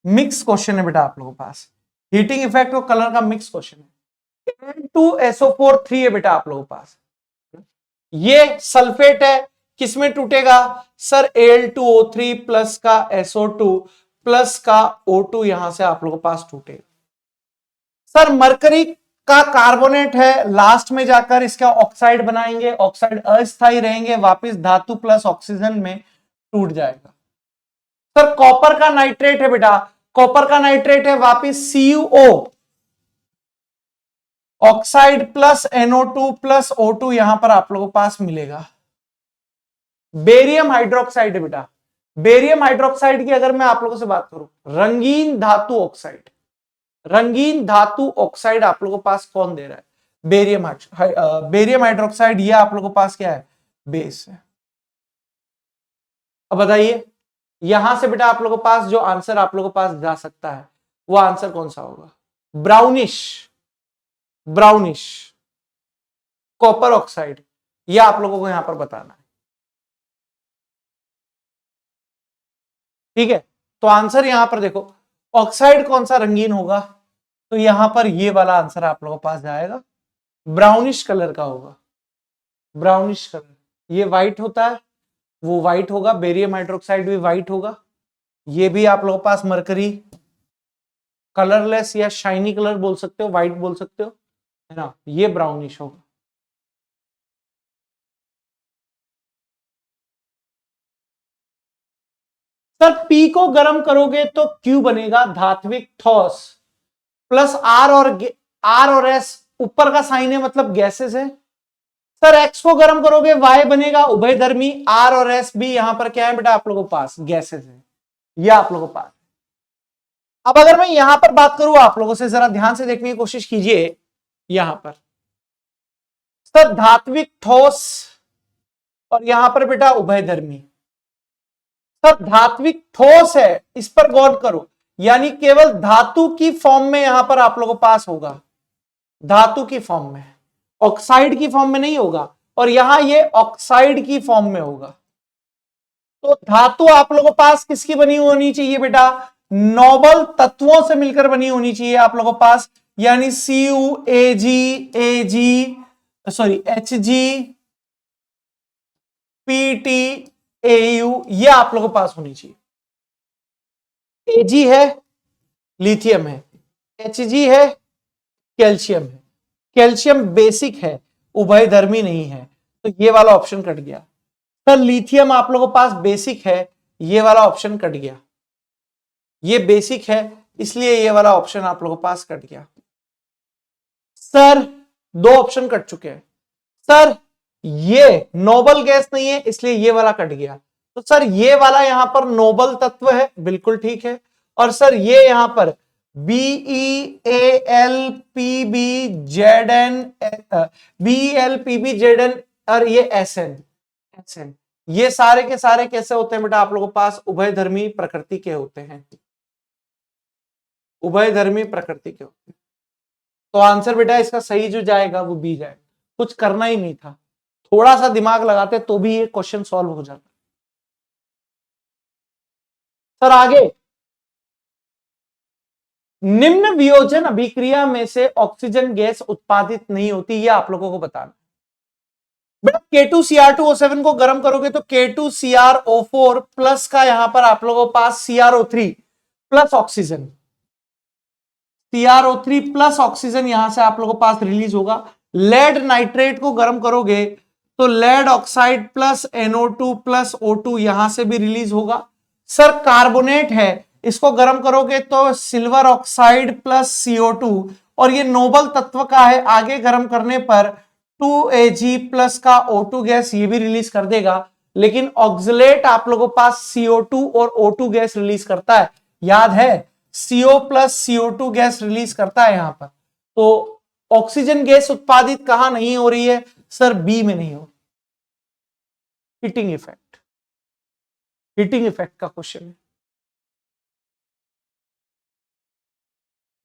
मिक्स क्वेश्चन है बेटा आप लोगों के पास, हीटिंग इफेक्ट और कलर का मिक्स क्वेश्चन है। N2SO4 3 है बेटा आप लोगों के पास, ये सल्फेट है, किसमें टूटेगा, सर Al2O3 प्लस का SO2 प्लस का O2 यहां से आप लोगों के पास टूटेगा। सर मरकरी का कार्बोनेट है, लास्ट में जाकर इसका ऑक्साइड बनाएंगे, ऑक्साइड अस्थायी रहेंगे, वापस धातु प्लस ऑक्सीजन में टूट जाएगा। सर कॉपर का नाइट्रेट है बेटा, कॉपर का नाइट्रेट है, वापस CuO oxide plus NO2 plus O2 यहां पर आप लोगों को पास मिलेगा। बेरियम हाइड्रोक्साइड है बेटा, बेरियम हाइड्रोक्साइड की अगर मैं आप लोगों से बात करूं, रंगीन धातु ऑक्साइड, रंगीन धातु ऑक्साइड आप लोगों को पास कौन दे रहा है, बेरियम बेरियम हाइड्रोक्साइड, ये आप लोगों को पास क्या है, बेस है। अब बताइए यहां से बेटा आप लोगों के पास जो आंसर आप लोगों के पास जा सकता है वो आंसर कौन सा होगा, ब्राउनिश, ब्राउनिश कॉपर ऑक्साइड, ये आप लोगों को यहां पर बताना है, ठीक है। तो आंसर यहां पर देखो, ऑक्साइड कौन सा रंगीन होगा, तो यहां पर ये वाला आंसर आप लोगों के पास जाएगा, ब्राउनिश कलर का होगा, ब्राउनिश कलर, ये व्हाइट होता है वो व्हाइट होगा, बेरियम हाइड्रोक्साइड भी व्हाइट होगा, ये भी आप लोगों के पास मरकरी कलरलेस या शाइनी कलर बोल सकते हो, व्हाइट बोल सकते हो, है ना, ये ब्राउनिश होगा। सर P को गर्म करोगे तो Q बनेगा धात्विक ठोस, प्लस R और S ऊपर का साइन है मतलब गैसेस है। सर X को गर्म करोगे Y बनेगा उभयधर्मी, R और S भी यहां पर क्या है बेटा आप लोगों के पास गैसेस है, ये आप लोगों के पास। अब अगर मैं यहां पर बात करूं आप लोगों से, जरा ध्यान से देखने की कोशिश कीजिए, यहां पर सर धात्विक ठोस और यहां पर बेटा उभयधर्मी, सर धात्विक ठोस है, इस पर गौर करो, यानी केवल धातु की फॉर्म में यहां पर आप लोगों के पास होगा, धातु की फॉर्म में, ऑक्साइड की फॉर्म में नहीं होगा, और यहां ये ऑक्साइड की फॉर्म में होगा। तो धातु आप लोगों के पास किसकी बनी होनी चाहिए बेटा, नोबल तत्वों से मिलकर बनी होनी चाहिए आप लोगों के पास, यानी CuAg, सॉरी Hg, PtAu ये आप लोगों के पास होनी चाहिए। Ag है, लिथियम है, Hg है, कैल्शियम है। कैल्शियम बेसिक है, उभयधर्मी नहीं है, तो ये वाला ऑप्शन कट गया। सर लिथियम आप लोगों के पास बेसिक है, ये वाला ऑप्शन कट गया। ये बेसिक है इसलिए ये वाला ऑप्शन आप लोगों के पास कट गया। सर दो ऑप्शन कट चुके हैं। सर ये नोबल गैस नहीं है इसलिए ये वाला कट गया। तो सर ये वाला यहां पर नोबल तत्व है, बिल्कुल ठीक है। और सर ये यहां पर BeAlPbZn, BeAlPbZn और ये SN, ये सारे के सारे कैसे होते हैं बेटा आप लोगों के पास उभयधर्मी प्रकृति के होते हैं, उभयधर्मी प्रकृति के होते हैं। तो आंसर बेटा इसका सही जो जाएगा वो बी जाएगा। कुछ करना ही नहीं था, थोड़ा सा दिमाग लगाते तो भी ये क्वेश्चन सॉल्व हो जाता। सर आगे, निम्न वियोजन अभिक्रिया में से ऑक्सीजन गैस उत्पादित नहीं होती, ये आप लोगों को बताना। बेटा K2Cr2O7 को गर्म करोगे तो K2CrO4 प्लस का यहां पर आप लोगों के पास CrO3 plus oxygen, CrO3 plus oxygen यहां से आप लोगों के पास रिलीज होगा। लेड नाइट्रेट को गर्म करोगे तो lead oxide plus NO2 plus O2 यहां से भी रिलीज होगा। सर कार्बोनेट है, इसको गर्म करोगे तो सिल्वर ऑक्साइड प्लस CO2 और ये नोबल तत्व का है, आगे गर्म करने पर 2Ag प्लस का O2 गैस ये भी रिलीज कर देगा। लेकिन ऑक्सलेट आप लोगों के पास CO2 और O2 गैस रिलीज करता है, याद है CO plus CO2 gas release करता है यहां पर। तो ऑक्सीजन गैस उत्पादित कहां नहीं हो रही है सर, बी में नहीं हो। हीटिंग इफेक्ट, हीटिंग इफेक्ट का क्वेश्चन है।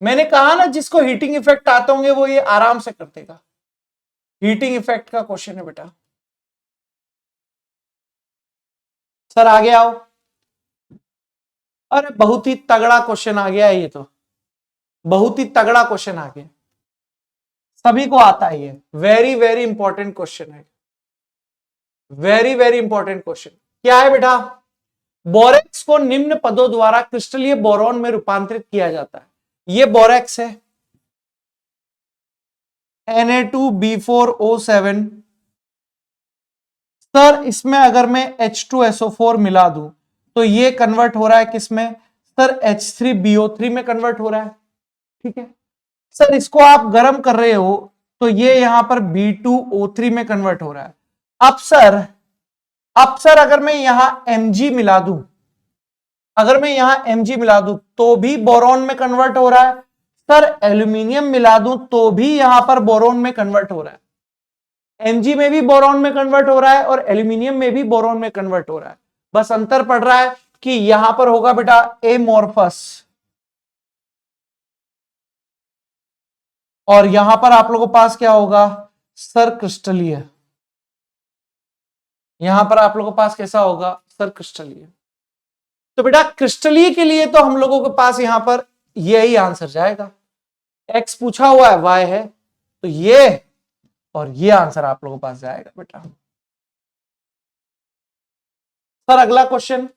मैंने कहा ना जिसको हीटिंग इफेक्ट आते होंगे वो ये आराम से कर देगा। हीटिंग इफेक्ट का क्वेश्चन है बेटा। सर आगे आओ। अरे बहुत ही तगड़ा क्वेश्चन आ गया है, ये तो बहुत ही तगड़ा क्वेश्चन आ गया, सभी को आता है ये। वेरी वेरी इंपॉर्टेंट क्वेश्चन है, वेरी वेरी इंपॉर्टेंट क्वेश्चन। क्या है बेटा, बोरेक्स को निम्न पदों द्वारा क्रिस्टलीय बोरॉन में रूपांतरित किया जाता है। ये बोरेक्स है Na2B4O7। सर इसमें अगर मैं H2SO4 मिला दूं तो ये कन्वर्ट हो रहा है किसमें सर, H3BO3 में कन्वर्ट हो रहा है, ठीक है। सर इसको आप गर्म कर रहे हो तो ये यहां पर B2O3 में कन्वर्ट हो रहा है। अब सर अगर मैं यहां Mg मिला दूं, अगर मैं यहां Mg मिला दूं तो भी बोरॉन में कन्वर्ट हो रहा है। सर एल्यूमिनियम मिला दूं तो भी यहां पर बोरॉन में कन्वर्ट हो रहा है। Mg में भी बोरॉन में कन्वर्ट हो रहा है और एल्यूमिनियम में भी बोरॉन में कन्वर्ट हो रहा है। बस अंतर पड़ रहा है कि यहां पर होगा बेटा एमोर्फस और यहां पर आप लोगों के पास क्या होगा सर, क्रिस्टलीय। यहां पर आप लोगों के पास कैसा होगा सर, क्रिस्टलीय। तो बेटा क्रिस्टलीय के लिए तो हम लोगों के पास यहां पर यही आंसर जाएगा। एक्स पूछा हुआ है, वाई है, तो ये और ये आंसर आप लोगों के पास जाएगा बेटा। सर अगला क्वेश्चन,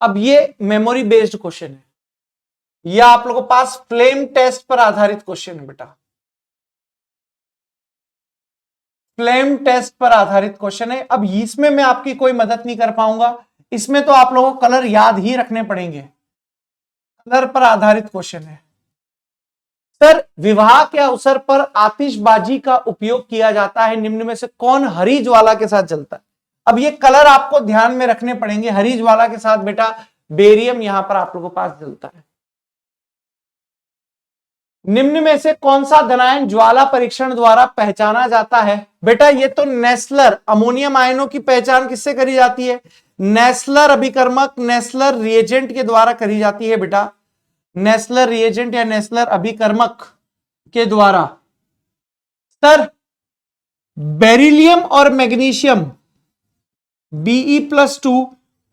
अब ये मेमोरी बेस्ड क्वेश्चन है, ये आप लोगों के पास फ्लेम टेस्ट पर आधारित क्वेश्चन है बेटा। फ्लेम टेस्ट पर आधारित क्वेश्चन है। अब इसमें मैं आपकी कोई मदद नहीं कर पाऊंगा, इसमें तो आप लोगों को कलर याद ही रखने पड़ेंगे। कलर पर आधारित क्वेश्चन है। सर विवाह के अवसर पर आतिशबाजी का उपयोग किया जाता है, निम्न में से कौन हरी ज्वाला के साथ जलता है। अब ये कलर आपको ध्यान में रखने पड़ेंगे। हरी ज्वाला के साथ बेटा बेरियम यहां पर आप लोगों के पास जलता है। निम्न में से कौन सा धनायन ज्वाला परीक्षण द्वारा पहचाना जाता है। बेटा ये तो नेस्लर अमोनियम आयनों की पहचान किससे करी जाती है, नेस्लर अभिकर्मक, नेस्लर रिएजेंट के द्वारा करी जाती है बेटा। नेस्लर रिएजेंट या नेस्लर अभिकर्मक के द्वारा। सर बेरिलियम और मैग्नीशियम Be+2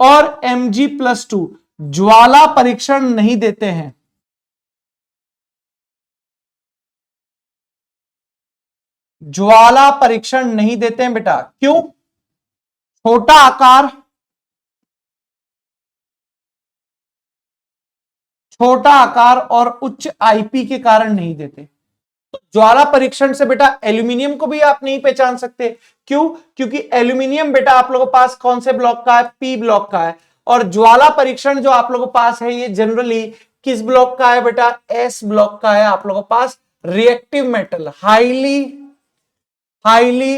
और Mg+2 ज्वाला परीक्षण नहीं देते हैं। ज्वाला परीक्षण नहीं देते हैं बेटा, क्यों, छोटा आकार, छोटा आकार और उच्च आईपी के कारण नहीं देते। ज्वाला परीक्षण से बेटा एल्यूमिनियम को भी आप नहीं पहचान सकते। क्यों? क्योंकि एल्यूमिनियम बेटा आप लोगों के पास कौन से ब्लॉक का है? पी ब्लॉक का है। और ज्वाला परीक्षण जो आप लोगों के पास है ये जनरली किस ब्लॉक का है बेटा? एस ब्लॉक का है आप लोगों के पास। Reactive metal, highly highly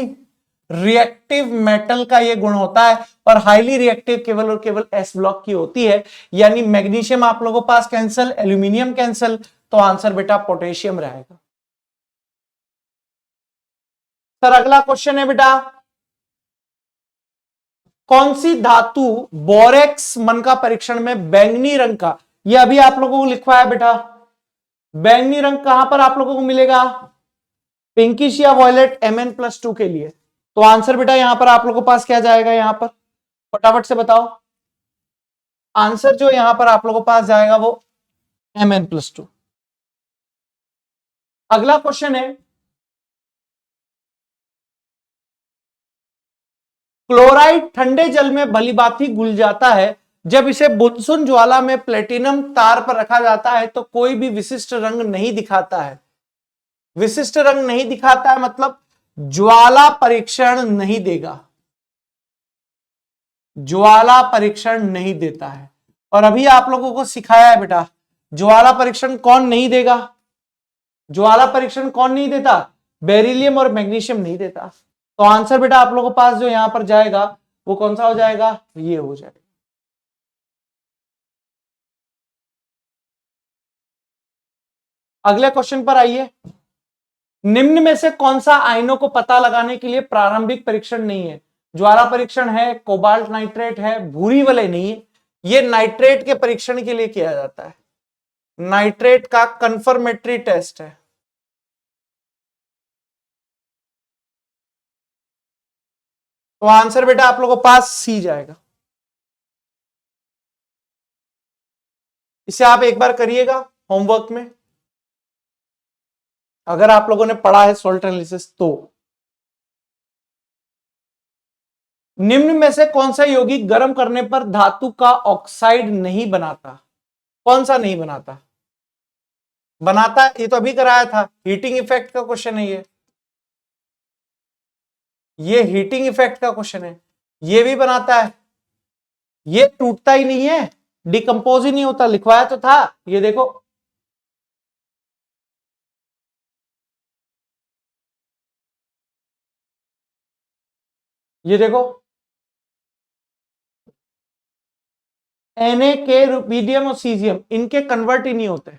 reactive metal का ये गुण होता है और हाईली रिएक्टिव केवल और केवल एस ब्लॉक की होती है। यानी मैग्नीशियम आप लोगों के पास कैंसल, एल्यूमिनियम कैंसल, तो आंसर बेटा पोटेशियम रहेगा। सर अगला क्वेश्चन है बेटा, कौन सी धातु बोरेक्स मन का परीक्षण में बैंगनी रंग का, यह अभी आप लोगों को लिखवा है बेटा, बैंगनी रंग कहां पर आप लोगों को मिलेगा? पिंकिश या वॉयलेट Mn+2 के लिए। तो आंसर बेटा यहां पर आप लोगों के पास क्या जाएगा? यहां पर फटाफट से बताओ आंसर जो यहां पर आप लोगों के पास जाएगा वो Mn+2। अगला क्वेश्चन है, क्लोराइड ठंडे जल में भलीभांति घुल जाता है, जब इसे बुनसुन ज्वाला में प्लेटिनम तार पर रखा जाता है तो कोई भी विशिष्ट रंग नहीं दिखाता है। विशिष्ट रंग नहीं दिखाता है मतलब ज्वाला परीक्षण नहीं देगा, ज्वाला परीक्षण नहीं देता है। और अभी आप लोगों को सिखाया है बेटा ज्वाला परीक्षण कौन नहीं देगा? ज्वाला परीक्षण कौन नहीं देता? बेरिलियम और मैग्नीशियम नहीं देता। तो आंसर बेटा आप लोगों के पास जो यहां पर जाएगा वो कौन सा हो जाएगा? ये हो जाएगा। अगले क्वेश्चन पर आइए, निम्न में से कौन सा आयनों को पता लगाने के लिए प्रारंभिक परीक्षण नहीं है? ज्वाला परीक्षण है, कोबाल्ट नाइट्रेट है, भूरी वाले नहीं है। ये नाइट्रेट के परीक्षण के लिए किया जाता है, नाइट्रेट का कंफर्मेटरी टेस्ट है। तो आंसर बेटा आप लोगों के पास सी जाएगा। इसे आप एक बार करिएगा होमवर्क में, अगर आप लोगों ने पढ़ा है सॉल्ट एनालिसिस तो। निम्न में से कौन सा यौगिक गर्म करने पर धातु का ऑक्साइड नहीं बनाता? कौन सा नहीं बनाता? बनाता, ये तो अभी कराया था, हीटिंग इफेक्ट का क्वेश्चन है ये हीटिंग इफेक्ट का क्वेश्चन है। ये भी बनाता है, ये टूटता ही नहीं है, डिकम्पोज ही नहीं होता, लिखवाया तो था। ये देखो ये देखो Na के रुपीडियम और सीजियम इनके कन्वर्ट ही नहीं होते,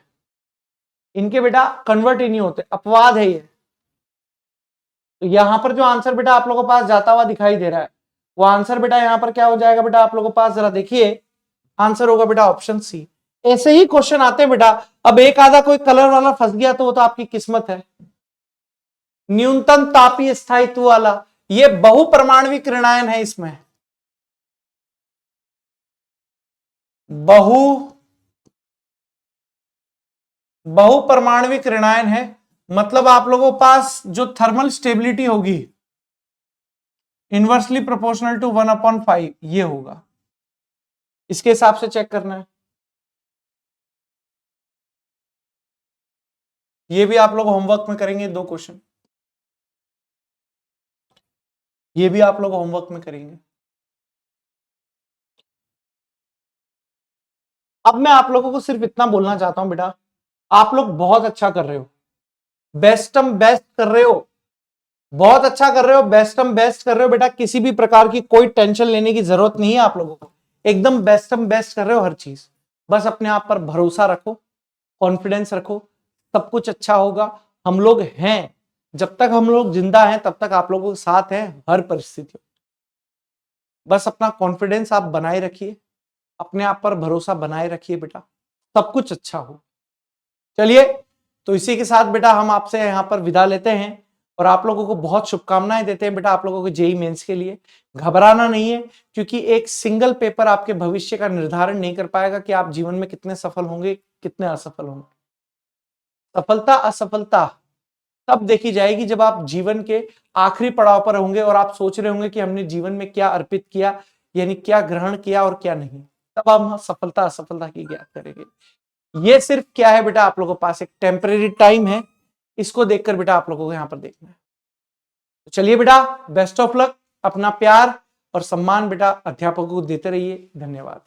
इनके बेटा कन्वर्ट ही नहीं होते, अपवाद है ये। तो यहां पर जो आंसर बेटा आप लोगों के पास जाता हुआ दिखाई दे रहा है वो आंसर बेटा यहां पर क्या हो जाएगा बेटा आप लोगों के पास? जरा देखिए, आंसर होगा बेटा ऑप्शन सी। ऐसे ही क्वेश्चन आते हैं बेटा। अब एक आधा कोई कलर वाला फंस गया तो वो तो आपकी किस्मत है। न्यूनतम तापीय स्थायित्व वाला, ये बहुपरमाणविक ऋणायन है, इसमें बहुपरमाणविक ऋणायन है। मतलब आप लोगों के पास जो थर्मल स्टेबिलिटी होगी इनवर्सली प्रोपोर्शनल टू 1/5 ये होगा, इसके हिसाब से चेक करना है। ये भी आप लोग होमवर्क में करेंगे, 2 क्वेश्चन ये भी आप लोग होमवर्क में करेंगे। अब मैं आप लोगों को सिर्फ इतना बोलना चाहता हूं बेटा, आप लोग बहुत अच्छा कर रहे हो, बेस्टम बेस्ट कर रहे हो, बहुत अच्छा कर रहे हो, बेस्टम बेस्ट कर रहे हो बेटा। किसी भी प्रकार की कोई टेंशन लेने की जरूरत नहीं है आप लोगों को, एकदम बेस्टम बेस्ट कर रहे हो हर चीज। बस अपने आप पर भरोसा रखो, कॉन्फिडेंस रखो, सब कुछ अच्छा होगा। हम लोग हैं, जब तक हम लोग जिंदा हैं तब तक आप लोगों के साथ हैं हर परिस्थिति। बस अपना कॉन्फिडेंस आप बनाए रखिए, अपने आप पर भरोसा बनाए रखिए बेटा, सब कुछ अच्छा हो। चलिए, तो इसी के साथ बेटा हम आपसे यहाँ पर विदा लेते हैं और आप लोगों को बहुत शुभकामनाएं देते हैं बेटा आप लोगों के जेई मेंस के लिए। घबराना नहीं है, क्योंकि एक सिंगल पेपर आपके भविष्य का निर्धारण नहीं कर पाएगा कि आप जीवन में कितने सफल होंगे, कितने असफल होंगे। सफलता असफलता तब देखी जाएगी जब आप जीवन के आखिरी पड़ाव पर होंगे और आप सोच रहे होंगे कि हमने जीवन में क्या अर्पित किया, यानी क्या ग्रहण किया और क्या नहीं। तब हम सफलता असफलता की ज्ञात करेंगे। ये सिर्फ क्या है बेटा, आप लोगों के पास एक टेम्परेरी टाइम है, इसको देखकर बेटा आप लोगों को यहां पर देखना है। तो चलिए बेटा, बेस्ट ऑफ लक। अपना प्यार और सम्मान बेटा अध्यापकों को देते रहिए। धन्यवाद।